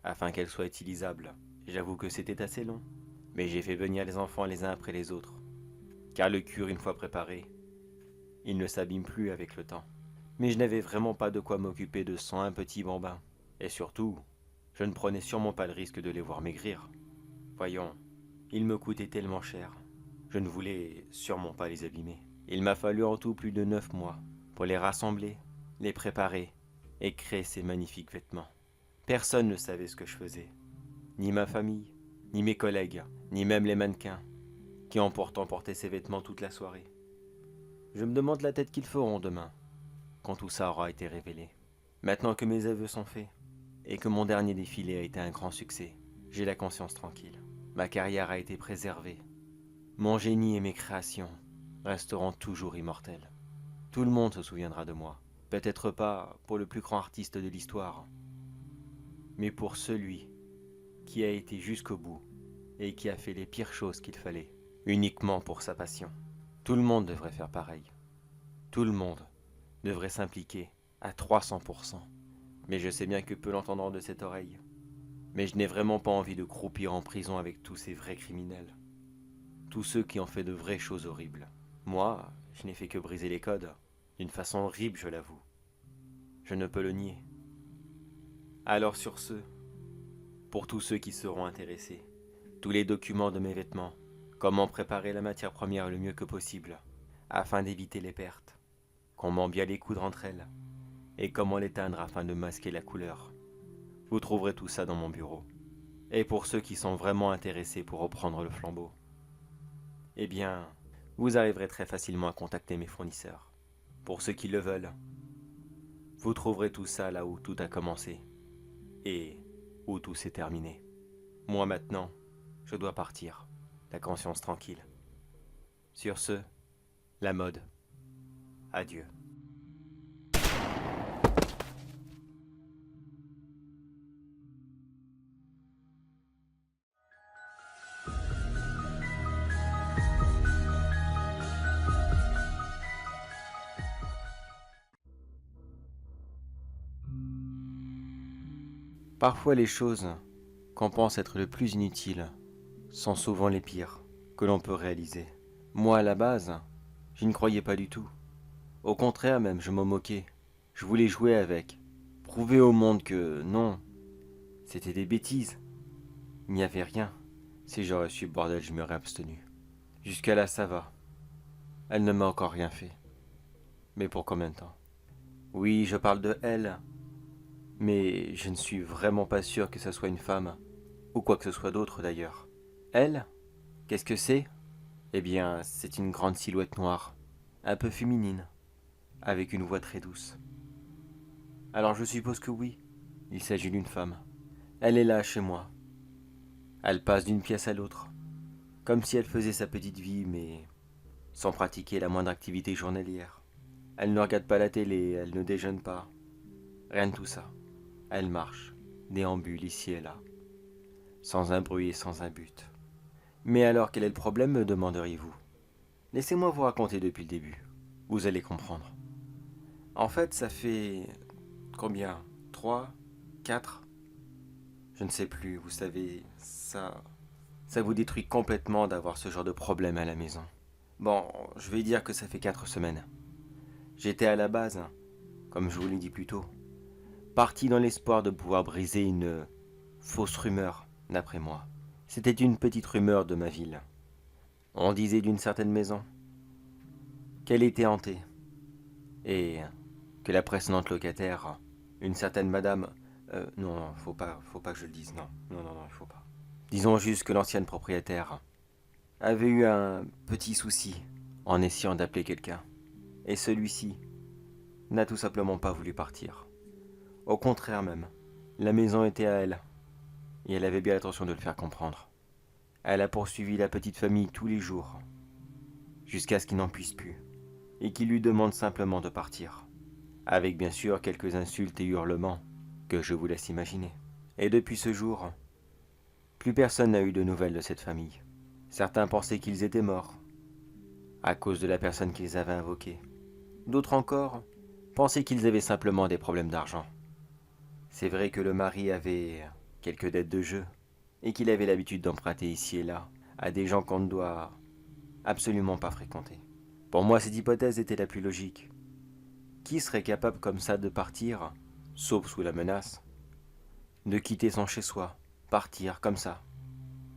afin qu'elle soit utilisable. J'avoue que c'était assez long. Mais j'ai fait venir les enfants les uns après les autres. Car le cuir, une fois préparé, il ne s'abîme plus avec le temps. Mais je n'avais vraiment pas de quoi m'occuper de 101 petits bambins. Et surtout, je ne prenais sûrement pas le risque de les voir maigrir. Voyons, ils me coûtaient tellement cher. Je ne voulais sûrement pas les abîmer. Il m'a fallu en tout plus de 9 mois pour les rassembler, les préparer et créer ces magnifiques vêtements. Personne ne savait ce que je faisais. Ni ma famille, ni mes collègues, ni même les mannequins, qui ont pourtant porté ces vêtements toute la soirée. Je me demande la tête qu'ils feront demain, quand tout ça aura été révélé. Maintenant que mes aveux sont faits, et que mon dernier défilé a été un grand succès, j'ai la conscience tranquille. Ma carrière a été préservée. Mon génie et mes créations resteront toujours immortels. Tout le monde se souviendra de moi. Peut-être pas pour le plus grand artiste de l'histoire, mais pour celui qui a été jusqu'au bout et qui a fait les pires choses qu'il fallait, uniquement pour sa passion. Tout le monde devrait faire pareil. Tout le monde devrait s'impliquer à 300%. Mais je sais bien que peu l'entendront de cette oreille. Mais je n'ai vraiment pas envie de croupir en prison avec tous ces vrais criminels. Tous ceux qui ont fait de vraies choses horribles. Moi, je n'ai fait que briser les codes. D'une façon horrible, je l'avoue. Je ne peux le nier. Alors sur ce, pour tous ceux qui seront intéressés, tous les documents de mes vêtements, comment préparer la matière première le mieux que possible, afin d'éviter les pertes, comment bien les coudre entre elles, et comment les teindre afin de masquer la couleur. Vous trouverez tout ça dans mon bureau. Et pour ceux qui sont vraiment intéressés pour reprendre le flambeau, eh bien, vous arriverez très facilement à contacter mes fournisseurs. Pour ceux qui le veulent, vous trouverez tout ça là où tout a commencé, et où tout s'est terminé. Moi maintenant, je dois partir, la conscience tranquille. Sur ce, la mode. Adieu. Parfois les choses qu'on pense être le plus inutiles sont souvent les pires que l'on peut réaliser. Moi à la base, je n'y croyais pas du tout. Au contraire même, je m'en moquais. Je voulais jouer avec, prouver au monde que non, c'était des bêtises. Il n'y avait rien. Si j'aurais su le bordel, je m'aurais abstenu. Jusqu'à là ça va. Elle ne m'a encore rien fait. Mais pour combien de temps? Oui, je parle de elle. Mais je ne suis vraiment pas sûr que ce soit une femme, ou quoi que ce soit d'autre d'ailleurs. Elle? Qu'est-ce que c'est? Eh bien, c'est une grande silhouette noire, un peu féminine, avec une voix très douce. Alors je suppose que oui, il s'agit d'une femme. Elle est là chez moi. Elle passe d'une pièce à l'autre, comme si elle faisait sa petite vie, mais sans pratiquer la moindre activité journalière. Elle ne regarde pas la télé, elle ne déjeune pas, rien de tout ça. Elle marche, déambule ici et là, sans un bruit et sans un but. Mais alors quel est le problème, me demanderiez-vous? Laissez-moi vous raconter depuis le début. Vous allez comprendre. En fait, ça fait... combien? 3? 4? Je ne sais plus, vous savez, ça vous détruit complètement d'avoir ce genre de problème à la maison. Bon, je vais dire que ça fait 4 semaines. J'étais à la base, comme je vous l'ai dit plus tôt, parti dans l'espoir de pouvoir briser une fausse rumeur, d'après moi. C'était une petite rumeur de ma ville. On disait d'une certaine maison qu'elle était hantée et que la précédente locataire, une certaine madame... non, faut pas que je le dise, non, il faut pas. Disons juste que l'ancienne propriétaire avait eu un petit souci en essayant d'appeler quelqu'un. Et celui-ci n'a tout simplement pas voulu partir. Au contraire même, la maison était à elle, et elle avait bien l'intention de le faire comprendre. Elle a poursuivi la petite famille tous les jours, jusqu'à ce qu'il n'en puisse plus, et qu'il lui demande simplement de partir. Avec bien sûr quelques insultes et hurlements, que je vous laisse imaginer. Et depuis ce jour, plus personne n'a eu de nouvelles de cette famille. Certains pensaient qu'ils étaient morts, à cause de la personne qu'ils avaient invoquée. D'autres encore pensaient qu'ils avaient simplement des problèmes d'argent. C'est vrai que le mari avait quelques dettes de jeu, et qu'il avait l'habitude d'emprunter ici et là à des gens qu'on ne doit absolument pas fréquenter. Pour moi, cette hypothèse était la plus logique. Qui serait capable comme ça de partir, sauf sous la menace, de quitter son chez-soi, partir comme ça,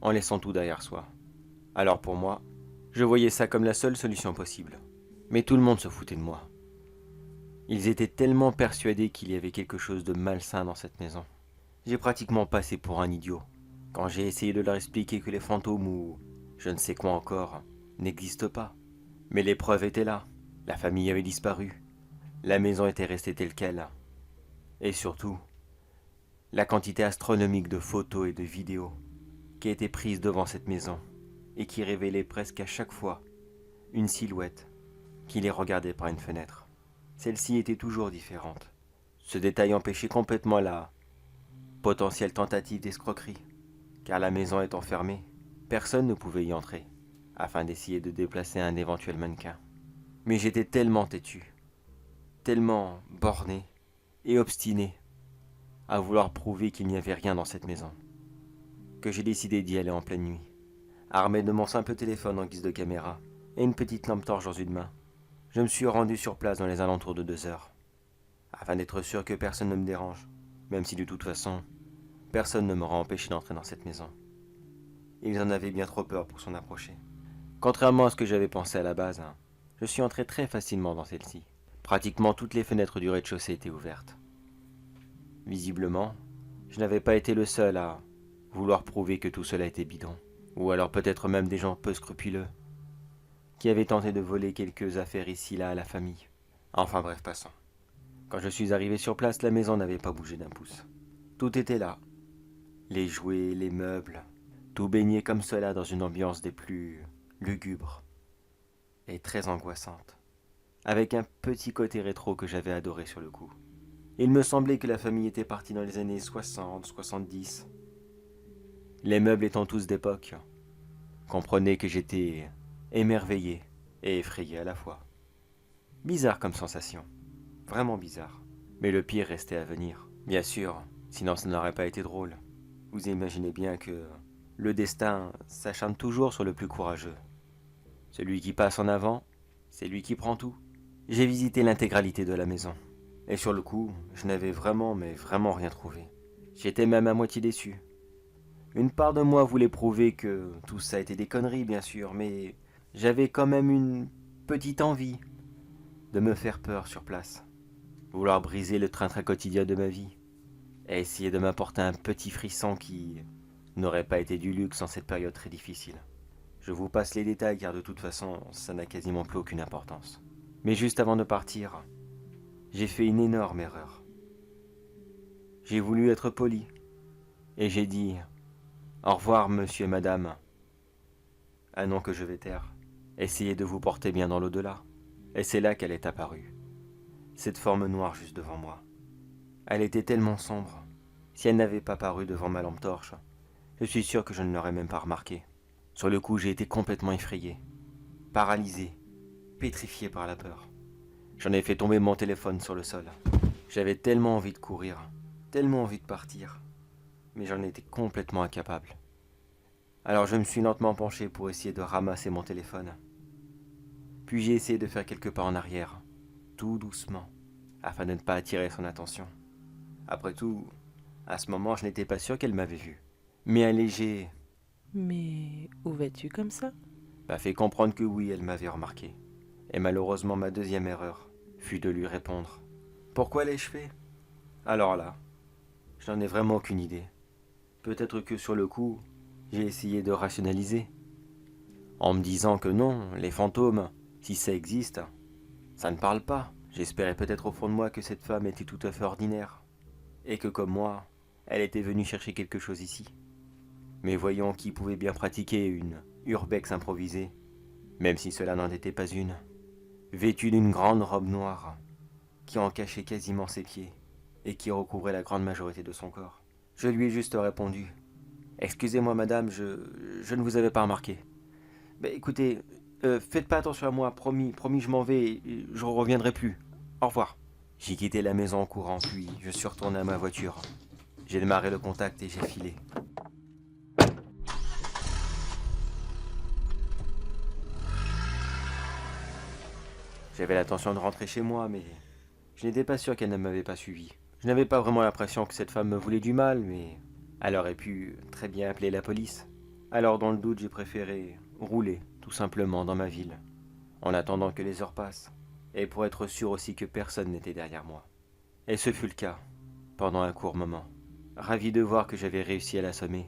en laissant tout derrière soi? Alors pour moi, je voyais ça comme la seule solution possible. Mais tout le monde se foutait de moi. Ils étaient tellement persuadés qu'il y avait quelque chose de malsain dans cette maison. J'ai pratiquement passé pour un idiot quand j'ai essayé de leur expliquer que les fantômes ou je ne sais quoi encore n'existent pas. Mais les preuves étaient là. La famille avait disparu. La maison était restée telle qu'elle. Et surtout, la quantité astronomique de photos et de vidéos qui étaient prises devant cette maison et qui révélaient presque à chaque fois une silhouette qui les regardait par une fenêtre. Celle-ci était toujours différente. Ce détail empêchait complètement la potentielle tentative d'escroquerie, car la maison étant fermée, personne ne pouvait y entrer, afin d'essayer de déplacer un éventuel mannequin. Mais j'étais tellement têtu, tellement borné et obstiné à vouloir prouver qu'il n'y avait rien dans cette maison, que j'ai décidé d'y aller en pleine nuit, armé de mon simple téléphone en guise de caméra et une petite lampe torche dans une main. Je me suis rendu sur place dans les alentours de 2 heures, afin d'être sûr que personne ne me dérange, même si de toute façon, personne ne m'aura empêché d'entrer dans cette maison. Ils en avaient bien trop peur pour s'en approcher. Contrairement à ce que j'avais pensé à la base, je suis entré très facilement dans celle-ci. Pratiquement toutes les fenêtres du rez-de-chaussée étaient ouvertes. Visiblement, je n'avais pas été le seul à vouloir prouver que tout cela était bidon, ou alors peut-être même des gens peu scrupuleux, qui avaient tenté de voler quelques affaires ici-là à la famille. Enfin bref, passons. Quand je suis arrivé sur place, la maison n'avait pas bougé d'un pouce. Tout était là. Les jouets, les meubles, tout baignait comme cela dans une ambiance des plus lugubres et très angoissante, avec un petit côté rétro que j'avais adoré sur le coup. Il me semblait que la famille était partie dans les années 60, 70. Les meubles étant tous d'époque, comprenez que j'étais émerveillé et effrayé à la fois. Bizarre comme sensation, vraiment bizarre. Mais le pire restait à venir, bien sûr, sinon ça n'aurait pas été drôle. Vous imaginez bien que le destin s'acharne toujours sur le plus courageux. Celui qui passe en avant, c'est lui qui prend tout. J'ai visité l'intégralité de la maison. Et sur le coup, je n'avais vraiment, mais vraiment rien trouvé. J'étais même à moitié déçu. Une part de moi voulait prouver que tout ça était des conneries, bien sûr, mais j'avais quand même une petite envie de me faire peur sur place. Vouloir briser le train-train quotidien de ma vie. Et essayer de m'apporter un petit frisson qui n'aurait pas été du luxe en cette période très difficile. Je vous passe les détails car de toute façon, ça n'a quasiment plus aucune importance. Mais juste avant de partir, j'ai fait une énorme erreur. J'ai voulu être poli, et j'ai dit « Au revoir, monsieur et madame ». Un nom que je vais taire. Essayez de vous porter bien dans l'au-delà. Et c'est là qu'elle est apparue. Cette forme noire juste devant moi. Elle était tellement sombre. Si elle n'avait pas paru devant ma lampe torche, je suis sûr que je ne l'aurais même pas remarqué. Sur le coup, j'ai été complètement effrayé, paralysé, pétrifié par la peur. J'en ai fait tomber mon téléphone sur le sol. J'avais tellement envie de courir, tellement envie de partir, mais j'en étais complètement incapable. Alors je me suis lentement penché pour essayer de ramasser mon téléphone. Puis j'ai essayé de faire quelques pas en arrière, tout doucement, afin de ne pas attirer son attention. Après tout, À ce moment, je n'étais pas sûr qu'elle m'avait vu. Mais un léger Mais où vas-tu comme ça? m'a fait comprendre que oui, elle m'avait remarqué. Et malheureusement, ma deuxième erreur fut de lui répondre. Pourquoi l'ai-je fait? Alors là, je n'en ai vraiment aucune idée. Peut-être que sur le coup, j'ai essayé de rationaliser, en me disant que non, les fantômes, si ça existe, ça ne parle pas. J'espérais peut-être au fond de moi que cette femme était tout à fait ordinaire, et que comme moi, elle était venue chercher quelque chose ici. Mais voyons qui pouvait bien pratiquer une urbex improvisée, même si cela n'en était pas une, vêtue d'une grande robe noire, qui en cachait quasiment ses pieds, et qui recouvrait la grande majorité de son corps. Je lui ai juste répondu. Excusez-moi madame, je ne vous avais pas remarqué. Écoutez, faites pas attention à moi, promis, promis je m'en vais et je reviendrai plus. Au revoir. J'ai quitté la maison en courant, puis je suis retourné à ma voiture. J'ai démarré le contact et j'ai filé. J'avais l'intention de rentrer chez moi, mais je n'étais pas sûr qu'elle ne m'avait pas suivi. Je n'avais pas vraiment l'impression que cette femme me voulait du mal, mais elle aurait pu très bien appeler la police. Alors dans le doute, j'ai préféré rouler, tout simplement, dans ma ville, en attendant que les heures passent, et pour être sûr aussi que personne n'était derrière moi. Et ce fut le cas, pendant un court moment. Ravi de voir que j'avais réussi à l'assommer,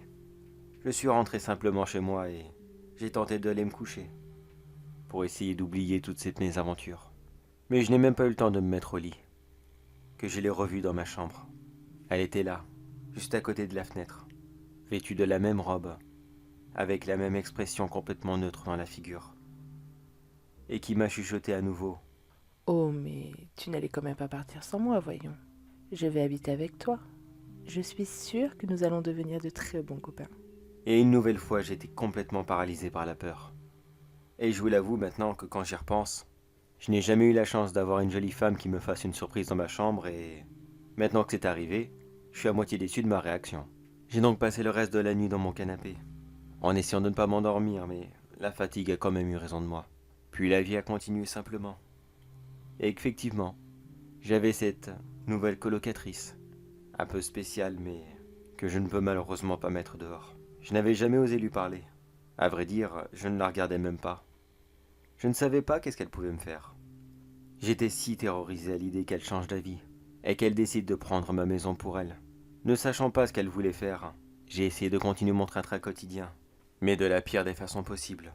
je suis rentré simplement chez moi et j'ai tenté d'aller me coucher, pour essayer d'oublier toutes ces mésaventures. Mais je n'ai même pas eu le temps de me mettre au lit, que je l'ai revue dans ma chambre. Elle était là, juste à côté de la fenêtre, vêtue de la même robe, avec la même expression complètement neutre dans la figure, et qui m'a chuchoté à nouveau. Oh, mais tu n'allais quand même pas partir sans moi, voyons. Je vais habiter avec toi. Je suis sûre que nous allons devenir de très bons copains. Et une nouvelle fois, j'étais complètement paralysé par la peur. Et je vous l'avoue maintenant que quand j'y repense, je n'ai jamais eu la chance d'avoir une jolie femme qui me fasse une surprise dans ma chambre et maintenant que c'est arrivé, je suis à moitié déçu de ma réaction. J'ai donc passé le reste de la nuit dans mon canapé, en essayant de ne pas m'endormir, mais la fatigue a quand même eu raison de moi. Puis la vie a continué simplement. Et effectivement, j'avais cette nouvelle colocatrice, un peu spéciale mais que je ne peux malheureusement pas mettre dehors. Je n'avais jamais osé lui parler. À vrai dire, je ne la regardais même pas. Je ne savais pas qu'est-ce qu'elle pouvait me faire. J'étais si terrorisé à l'idée qu'elle change d'avis et qu'elle décide de prendre ma maison pour elle. Ne sachant pas ce qu'elle voulait faire, j'ai essayé de continuer mon train-train quotidien, mais de la pire des façons possibles,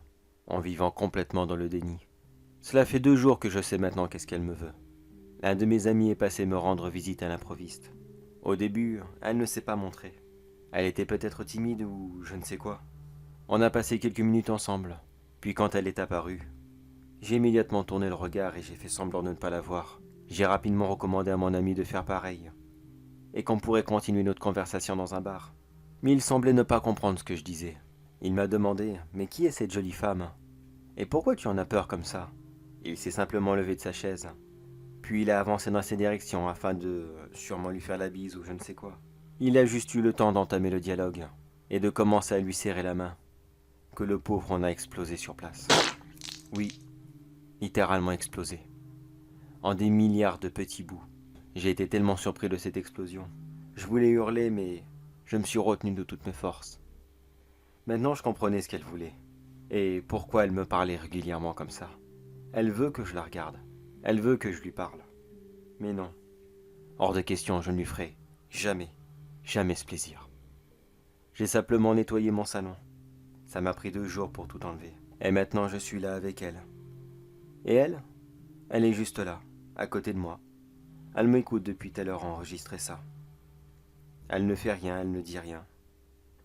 en vivant complètement dans le déni. Cela fait 2 jours que je sais maintenant qu'est-ce qu'elle me veut. L'un de mes amis est passé me rendre visite à l'improviste. Au début, elle ne s'est pas montrée. Elle était peut-être timide ou je ne sais quoi. On a passé quelques minutes ensemble, puis quand elle est apparue, j'ai immédiatement tourné le regard et j'ai fait semblant de ne pas la voir. J'ai rapidement recommandé à mon ami de faire pareil, et qu'on pourrait continuer notre conversation dans un bar. Mais il semblait ne pas comprendre ce que je disais. Il m'a demandé « Mais qui est cette jolie femme? Et pourquoi tu en as peur comme ça ?» Il s'est simplement levé de sa chaise, puis il a avancé dans ses directions afin de sûrement lui faire la bise ou je ne sais quoi. Il a juste eu le temps d'entamer le dialogue et de commencer à lui serrer la main, que le pauvre en a explosé sur place. Oui, littéralement explosé. En des milliards de petits bouts. J'ai été tellement surpris de cette explosion. Je voulais hurler, mais je me suis retenu de toutes mes forces. Maintenant, je comprenais ce qu'elle voulait. Et pourquoi elle me parlait régulièrement comme ça. Elle veut que je la regarde. Elle veut que je lui parle. Mais non. Hors de question, je ne lui ferai jamais, jamais ce plaisir. J'ai simplement nettoyé mon salon. Ça m'a pris 2 jours pour tout enlever. Et maintenant, je suis là avec elle. Et elle? Elle est juste là, à côté de moi. Elle m'écoute depuis tout à l'heure enregistrer ça. Elle ne fait rien, elle ne dit rien.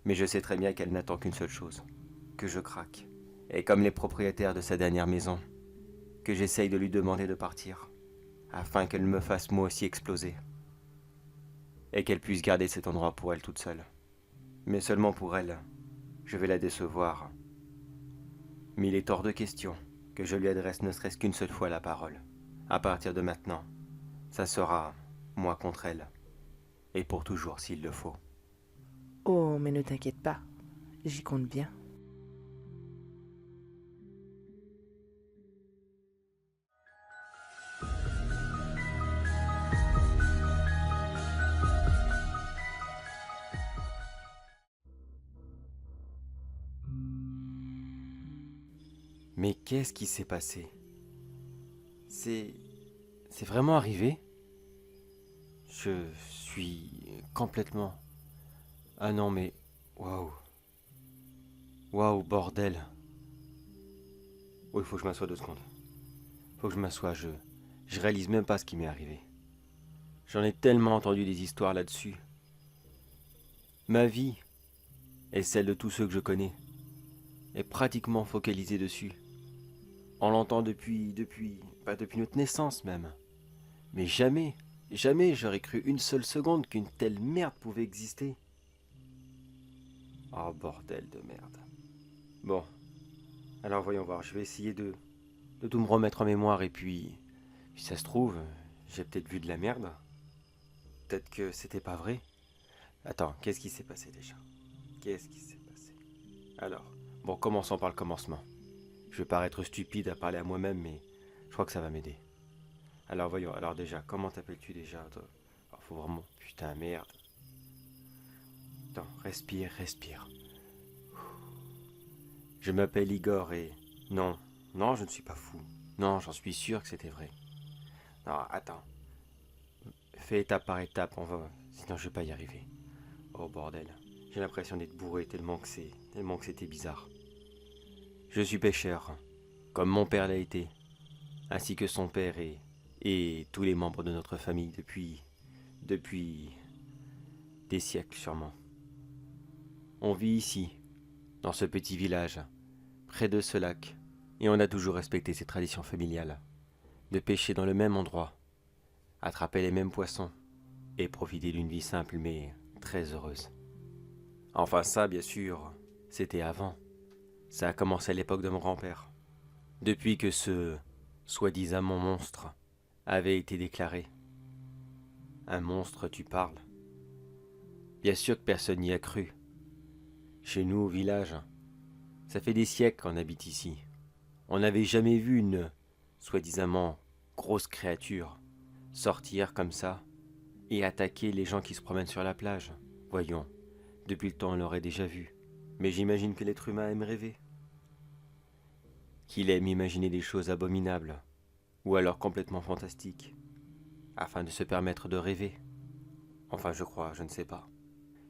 Mais je sais très bien qu'elle n'attend qu'une seule chose, que je craque. Et comme les propriétaires de sa dernière maison, que j'essaye de lui demander de partir, afin qu'elle me fasse moi aussi exploser. Et qu'elle puisse garder cet endroit pour elle toute seule. Mais seulement pour elle, je vais la décevoir. Mais il est hors de question que je lui adresse ne serait-ce qu'une seule fois la parole. À partir de maintenant, ça sera moi contre elle. Et pour toujours s'il le faut. Oh, mais ne t'inquiète pas, j'y compte bien. Mais qu'est-ce qui s'est passé? C'est... C'est vraiment arrivé? Je suis complètement... Ah non mais... Waouh. Waouh, bordel. Oh, il faut que je m'assoie 2 secondes. Faut que je m'assoie, je réalise même pas ce qui m'est arrivé. J'en ai tellement entendu des histoires là-dessus. Ma vie, et celle de tous ceux que je connais, est pratiquement focalisée dessus. On l'entend depuis notre naissance même. Mais jamais j'aurais cru une seule seconde qu'une telle merde pouvait exister. Oh bordel de merde. Bon, alors voyons voir, je vais essayer de tout me remettre en mémoire et puis, si ça se trouve, j'ai peut-être vu de la merde. Peut-être que c'était pas vrai. Attends, qu'est-ce qui s'est passé déjà? Qu'est-ce qui s'est passé? Alors, bon, commençons par le commencement. Je vais paraître stupide à parler à moi-même, mais je crois que ça va m'aider. Alors voyons, alors déjà, comment t'appelles-tu déjà toi? Alors, faut vraiment... Putain, merde. Attends, respire, respire. Je m'appelle Igor et... Non, non, je ne suis pas fou. Non, j'en suis sûr que c'était vrai. Non, attends. Fais étape par étape, on va... Sinon je vais pas y arriver. Oh bordel, j'ai l'impression d'être bourré tellement que c'était bizarre. Je suis pêcheur, comme mon père l'a été, ainsi que son père et tous les membres de notre famille depuis des siècles sûrement. On vit ici, dans ce petit village, près de ce lac, et on a toujours respecté ses traditions familiales, de pêcher dans le même endroit, attraper les mêmes poissons, et profiter d'une vie simple mais très heureuse. Enfin ça, bien sûr, c'était avant. Ça a commencé à l'époque de mon grand-père. Depuis que ce soi-disant monstre avait été déclaré. Un monstre, tu parles? Bien sûr que personne n'y a cru. Chez nous, au village, ça fait des siècles qu'on habite ici. On n'avait jamais vu une soi-disant grosse créature sortir comme ça et attaquer les gens qui se promènent sur la plage. Voyons, depuis le temps on l'aurait déjà vu. Mais j'imagine que l'être humain aime rêver. Qu'il aime imaginer des choses abominables, ou alors complètement fantastiques, afin de se permettre de rêver. Enfin je crois, je ne sais pas.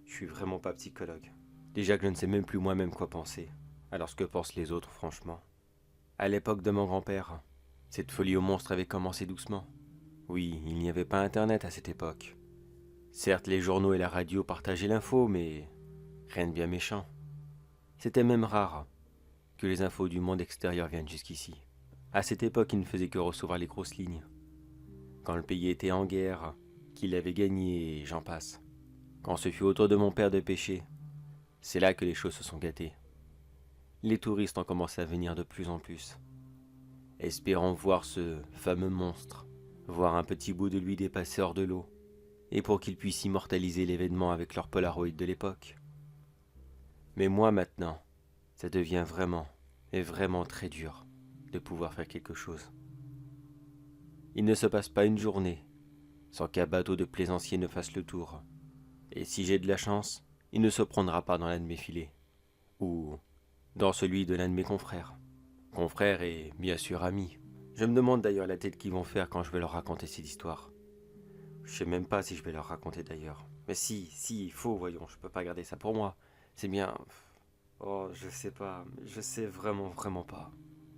Je suis vraiment pas psychologue. Déjà que je ne sais même plus moi-même quoi penser. Alors ce que pensent les autres, franchement. À l'époque de mon grand-père, cette folie aux monstres avait commencé doucement. Oui, il n'y avait pas Internet à cette époque. Certes, les journaux et la radio partageaient l'info, mais rien de bien méchant. C'était même rare que les infos du monde extérieur viennent jusqu'ici. À cette époque, il ne faisait que recevoir les grosses lignes. Quand le pays était en guerre, qu'il avait gagné, et j'en passe. Quand ce fut au tour de mon père de pêcher, c'est là que les choses se sont gâtées. Les touristes ont commencé à venir de plus en plus, espérant voir ce fameux monstre, voir un petit bout de lui dépasser hors de l'eau, et pour qu'ils puissent immortaliser l'événement avec leur Polaroid de l'époque. Mais moi maintenant, ça devient vraiment, et vraiment très dur de pouvoir faire quelque chose. Il ne se passe pas une journée sans qu'un bateau de plaisanciers ne fasse le tour. Et si j'ai de la chance, il ne se prendra pas dans l'un de mes filets, ou dans celui de l'un de mes confrères. Confrères et bien sûr amis. Je me demande d'ailleurs la tête qu'ils vont faire quand je vais leur raconter cette histoire. Je sais même pas si je vais leur raconter d'ailleurs. Mais si, il faut, voyons, je peux pas garder ça pour moi. C'est bien... Oh, je sais pas, je sais vraiment pas.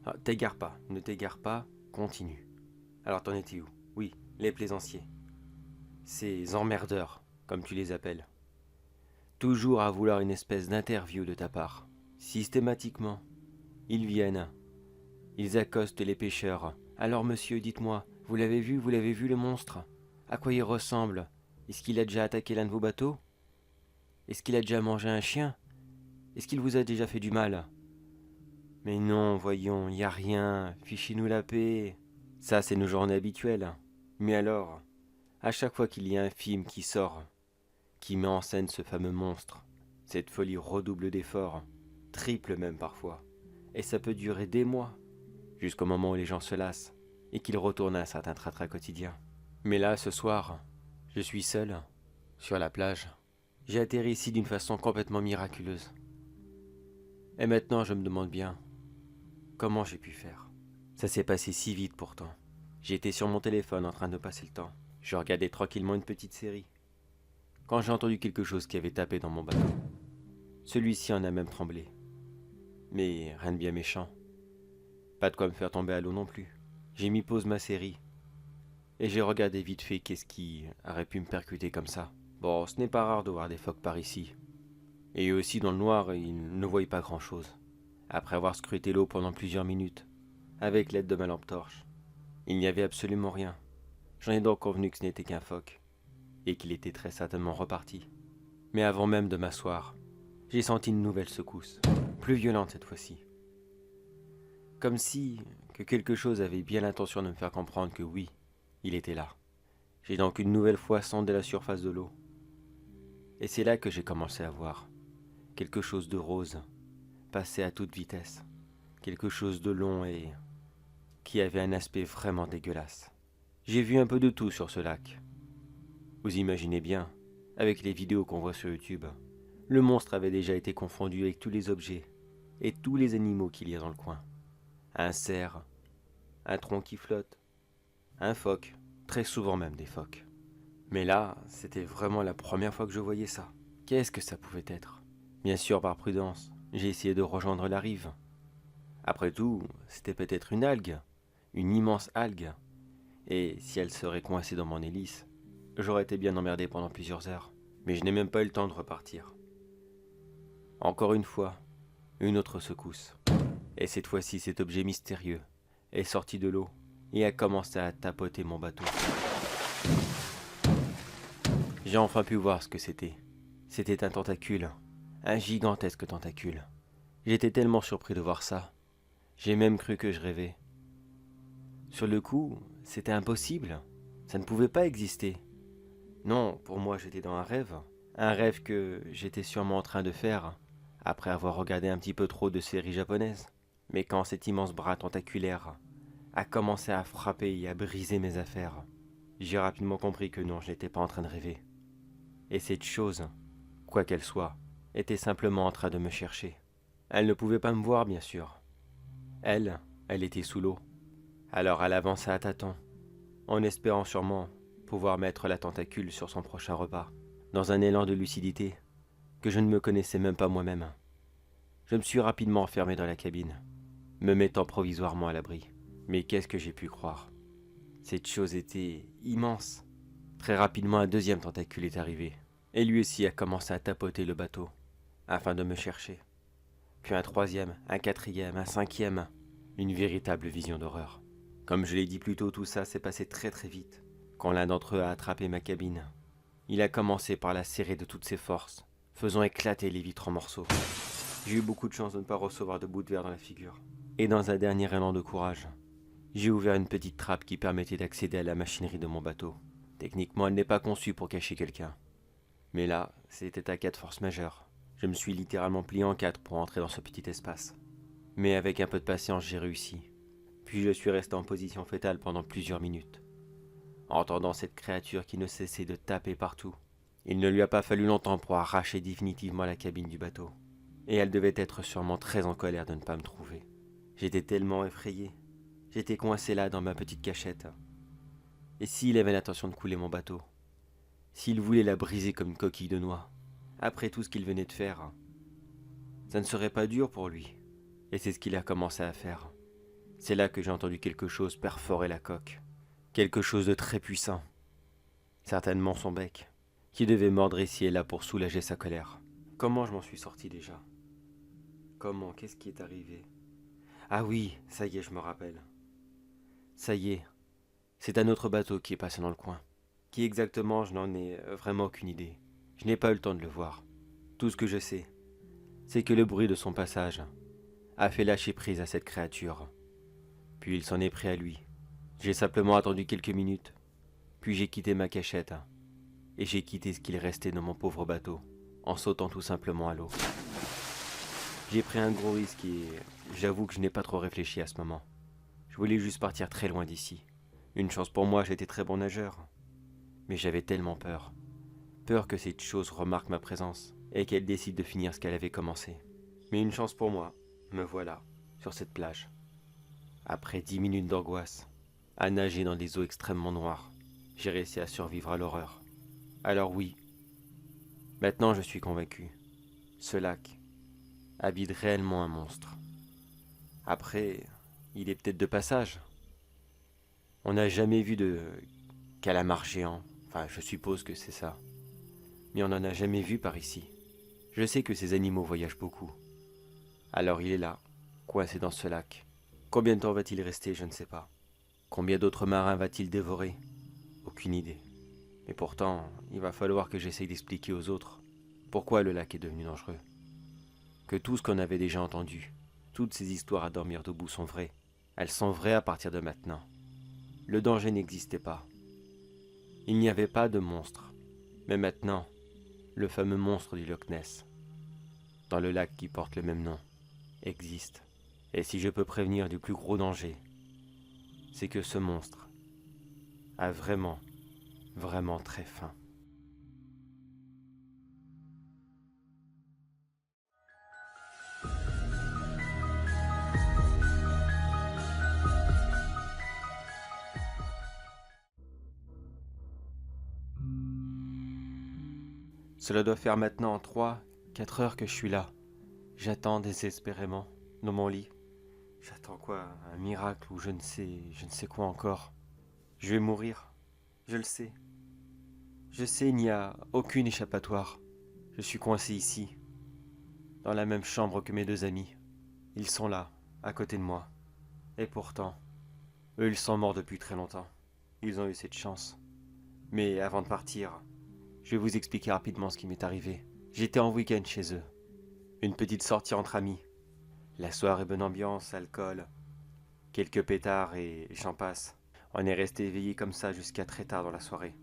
Ah, t'égare pas, ne t'égare pas, continue. Alors t'en étais où? Oui, les plaisanciers. Ces emmerdeurs, comme tu les appelles. Toujours à vouloir une espèce d'interview de ta part. Systématiquement. Ils viennent. Ils accostent les pêcheurs. Alors monsieur, dites-moi, vous l'avez vu le monstre? À quoi il ressemble? Est-ce qu'il a déjà attaqué l'un de vos bateaux? Est-ce qu'il a déjà mangé un chien? Est-ce qu'il vous a déjà fait du mal? Mais non, voyons, y a rien, fichez-nous la paix. Ça, c'est nos journées habituelles. Mais alors, à chaque fois qu'il y a un film qui sort, qui met en scène ce fameux monstre, cette folie redouble d'efforts, triple même parfois. Et ça peut durer des mois, jusqu'au moment où les gens se lassent, et qu'ils retournent à un certain train-train quotidien. Mais là, ce soir, je suis seul, sur la plage. J'ai atterri ici d'une façon complètement miraculeuse. Et maintenant, je me demande bien, Comment j'ai pu faire? Ça s'est passé si vite pourtant. J'étais sur mon téléphone en train de passer le temps. Je regardais tranquillement une petite série. Quand j'ai entendu quelque chose qui avait tapé dans mon bateau. Celui-ci en a même tremblé. Mais rien de bien méchant. Pas de quoi me faire tomber à l'eau non plus. J'ai mis pause ma série. Et j'ai regardé vite fait qu'est-ce qui aurait pu me percuter comme ça. Bon, ce n'est pas rare de voir des phoques par ici. Et eux aussi dans le noir, ils ne voyaient pas grand-chose. Après avoir scruté l'eau pendant plusieurs minutes, avec l'aide de ma lampe torche, il n'y avait absolument rien. J'en ai donc convenu que ce n'était qu'un phoque, et qu'il était très certainement reparti. Mais avant même de m'asseoir, j'ai senti une nouvelle secousse, plus violente cette fois-ci. Comme si que quelque chose avait bien l'intention de me faire comprendre que oui, il était là. J'ai donc une nouvelle fois sondé la surface de l'eau. Et c'est là que j'ai commencé à voir quelque chose de rose, passer à toute vitesse, quelque chose de long et qui avait un aspect vraiment dégueulasse. J'ai vu un peu de tout sur ce lac. Vous imaginez bien, avec les vidéos qu'on voit sur YouTube, le monstre avait déjà été confondu avec tous les objets et tous les animaux qu'il y a dans le coin. Un cerf, un tronc qui flotte, un phoque, très souvent même des phoques. Mais là, c'était vraiment la première fois que je voyais ça. Qu'est-ce que ça pouvait être? Bien sûr, par prudence, j'ai essayé de rejoindre la rive. Après tout, c'était peut-être une algue, une immense algue. Et si elle serait coincée dans mon hélice, j'aurais été bien emmerdé pendant plusieurs heures. Mais je n'ai même pas eu le temps de repartir. Encore une fois, une autre secousse. Et cette fois-ci, cet objet mystérieux est sorti de l'eau et a commencé à tapoter mon bateau. J'ai enfin pu voir ce que c'était. C'était un tentacule, un gigantesque tentacule. J'étais tellement surpris de voir ça. J'ai même cru que je rêvais. Sur le coup, c'était impossible. Ça ne pouvait pas exister. Non, pour moi j'étais dans un rêve que j'étais sûrement en train de faire après avoir regardé un petit peu trop de séries japonaises. Mais quand cet immense bras tentaculaire a commencé à frapper et à briser mes affaires, j'ai rapidement compris que non, je n'étais pas en train de rêver. Et cette chose, quoi qu'elle soit, était simplement en train de me chercher. Elle ne pouvait pas me voir, bien sûr. Elle était sous l'eau. Alors elle avança à tâtons, en espérant sûrement pouvoir mettre la tentacule sur son prochain repas, dans un élan de lucidité que je ne me connaissais même pas moi-même. Je me suis rapidement enfermé dans la cabine, me mettant provisoirement à l'abri. Mais qu'est-ce que j'ai pu croire? Cette chose était immense. Très rapidement, un deuxième tentacule est arrivé, et lui aussi a commencé à tapoter le bateau, afin de me chercher. Puis un troisième, un quatrième, un cinquième, une véritable vision d'horreur. Comme je l'ai dit plus tôt, tout ça s'est passé très très vite. Quand l'un d'entre eux a attrapé ma cabine, il a commencé par la serrer de toutes ses forces, faisant éclater les vitres en morceaux. J'ai eu beaucoup de chance de ne pas recevoir de bout de verre dans la figure. Et dans un dernier élan de courage, j'ai ouvert une petite trappe qui permettait d'accéder à la machinerie de mon bateau. Techniquement, elle n'est pas conçue pour cacher quelqu'un. Mais là, c'était un cas de force majeure. Je me suis littéralement plié en quatre pour entrer dans ce petit espace. Mais avec un peu de patience, j'ai réussi. Puis je suis resté en position fétale pendant plusieurs minutes, entendant cette créature qui ne cessait de taper partout. Il ne lui a pas fallu longtemps pour arracher définitivement la cabine du bateau. Et elle devait être sûrement très en colère de ne pas me trouver. J'étais tellement effrayé. J'étais coincé là dans ma petite cachette. Et s'il avait l'intention de couler mon bateau? S'il voulait la briser comme une coquille de noix? Après tout ce qu'il venait de faire, ça ne serait pas dur pour lui. Et c'est ce qu'il a commencé à faire. C'est là que j'ai entendu quelque chose perforer la coque. Quelque chose de très puissant. Certainement son bec, qui devait mordre ici et là pour soulager sa colère. Comment je m'en suis sorti déjà? Comment? Qu'est-ce qui est arrivé? Ah oui, ça y est, je me rappelle. Ça y est, c'est un autre bateau qui est passé dans le coin. Qui exactement, je n'en ai vraiment aucune idée. Je n'ai pas eu le temps de le voir. Tout ce que je sais, c'est que le bruit de son passage a fait lâcher prise à cette créature. Puis il s'en est pris à lui. J'ai simplement attendu quelques minutes, puis j'ai quitté ma cachette, et j'ai quitté ce qu'il restait de mon pauvre bateau, en sautant tout simplement à l'eau. J'ai pris un gros risque et j'avoue que je n'ai pas trop réfléchi à ce moment. Je voulais juste partir très loin d'ici. Une chance pour moi, j'étais très bon nageur. Mais j'avais tellement peur. Peur que cette chose remarque ma présence et qu'elle décide de finir ce qu'elle avait commencé. Mais une chance pour moi, me voilà, sur cette plage. Après 10 minutes d'angoisse, à nager dans des eaux extrêmement noires, j'ai réussi à survivre à l'horreur. Alors oui, maintenant je suis convaincu. Ce lac habite réellement un monstre. Après, il est peut-être de passage. On n'a jamais vu de calamar géant. Enfin, je suppose que c'est ça. Mais on n'en a jamais vu par ici. Je sais que ces animaux voyagent beaucoup. Alors il est là, coincé dans ce lac. Combien de temps va-t-il rester, je ne sais pas. Combien d'autres marins va-t-il dévorer? Aucune idée. Mais pourtant, il va falloir que j'essaye d'expliquer aux autres pourquoi le lac est devenu dangereux. Que tout ce qu'on avait déjà entendu, toutes ces histoires à dormir debout sont vraies. Elles sont vraies à partir de maintenant. Le danger n'existait pas. Il n'y avait pas de monstre. Mais maintenant, le fameux monstre du Loch Ness, dans le lac qui porte le même nom, existe. Et si je peux prévenir du plus gros danger, c'est que ce monstre a vraiment, vraiment très faim. Cela doit faire maintenant 3, 4 heures que je suis là. J'attends désespérément, dans mon lit. J'attends quoi? Un miracle ou je ne sais quoi encore. Je vais mourir. Je le sais. Je sais, il n'y a aucune échappatoire. Je suis coincé ici, dans la même chambre que mes 2 amis. Ils sont là, à côté de moi. Et pourtant, eux, ils sont morts depuis très longtemps. Ils ont eu cette chance. Mais avant de partir, je vais vous expliquer rapidement ce qui m'est arrivé. J'étais en week-end chez eux. Une petite sortie entre amis. La soirée, bonne ambiance, alcool, quelques pétards et j'en passe. On est resté éveillé comme ça jusqu'à très tard dans la soirée.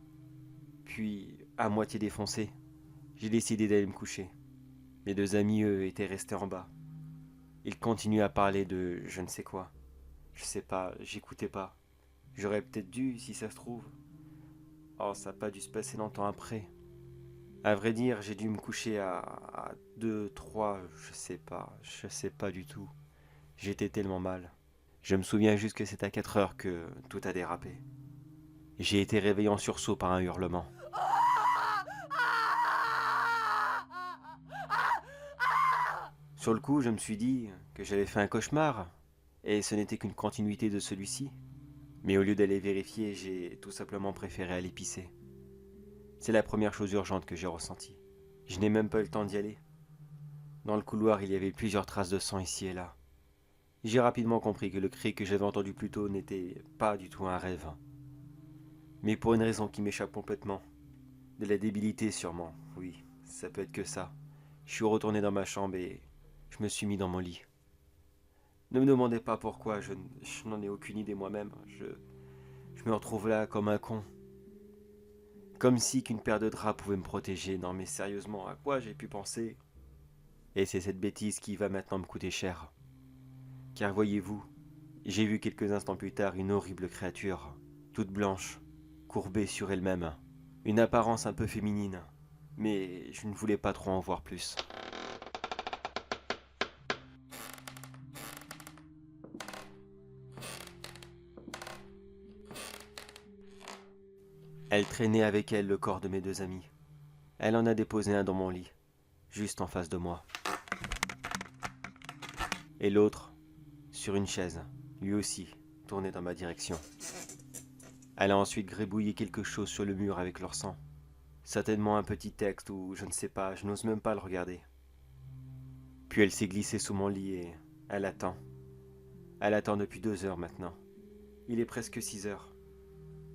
Puis, à moitié défoncé, j'ai décidé d'aller me coucher. Mes 2 amis, eux, étaient restés en bas. Ils continuaient à parler de je ne sais quoi. Je sais pas, j'écoutais pas. J'aurais peut-être dû, si ça se trouve. Oh, ça n'a pas dû se passer longtemps après. À vrai dire, j'ai dû me coucher à 2, 3, je sais pas du tout. J'étais tellement mal. Je me souviens juste que c'est à 4 heures que tout a dérapé. J'ai été réveillé en sursaut par un hurlement. Sur le coup, je me suis dit que j'avais fait un cauchemar, et ce n'était qu'une continuité de celui-ci. Mais au lieu d'aller vérifier, j'ai tout simplement préféré aller pisser. C'est la première chose urgente que j'ai ressentie. Je n'ai même pas eu le temps d'y aller. Dans le couloir, il y avait plusieurs traces de sang ici et là. J'ai rapidement compris que le cri que j'avais entendu plus tôt n'était pas du tout un rêve. Mais pour une raison qui m'échappe complètement. De la débilité sûrement, oui, ça peut être que ça. Je suis retourné dans ma chambre et je me suis mis dans mon lit. Ne me demandez pas pourquoi, je n'en ai aucune idée moi-même. Je me retrouve là comme un con. Comme si qu'une paire de draps pouvait me protéger. Non mais sérieusement, à quoi j'ai pu penser? Et c'est cette bêtise qui va maintenant me coûter cher. Car voyez-vous, j'ai vu quelques instants plus tard une horrible créature, toute blanche, courbée sur elle-même, une apparence un peu féminine, mais je ne voulais pas trop en voir plus. Elle traînait avec elle le corps de mes 2 amis. Elle en a déposé un dans mon lit, juste en face de moi. Et l'autre, sur une chaise, lui aussi, tourné dans ma direction. Elle a ensuite gribouillé quelque chose sur le mur avec leur sang. Certainement un petit texte ou je ne sais pas, je n'ose même pas le regarder. Puis elle s'est glissée sous mon lit et elle attend. Elle attend depuis 2 heures maintenant. Il est presque 6 heures.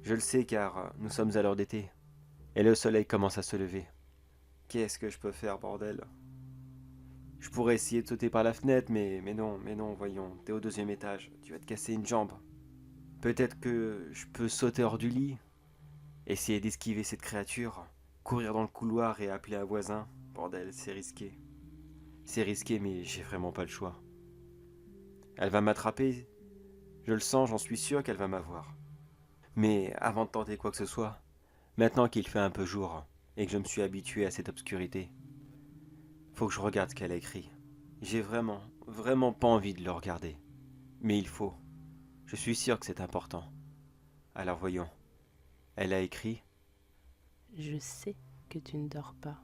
Je le sais car nous sommes à l'heure d'été. Et le soleil commence à se lever. Qu'est-ce que je peux faire, bordel? Je pourrais essayer de sauter par la fenêtre, mais non, voyons. T'es au 2e étage, tu vas te casser une jambe. Peut-être que je peux sauter hors du lit, essayer d'esquiver cette créature, courir dans le couloir et appeler un voisin. Bordel, c'est risqué. C'est risqué, mais j'ai vraiment pas le choix. Elle va m'attraper. Je le sens, j'en suis sûr qu'elle va m'avoir. Mais avant de tenter quoi que ce soit, maintenant qu'il fait un peu jour et que je me suis habitué à cette obscurité, faut que je regarde ce qu'elle a écrit. J'ai vraiment pas envie de le regarder. Mais il faut. Je suis sûr que c'est important. Alors voyons. Elle a écrit. Je sais que tu ne dors pas.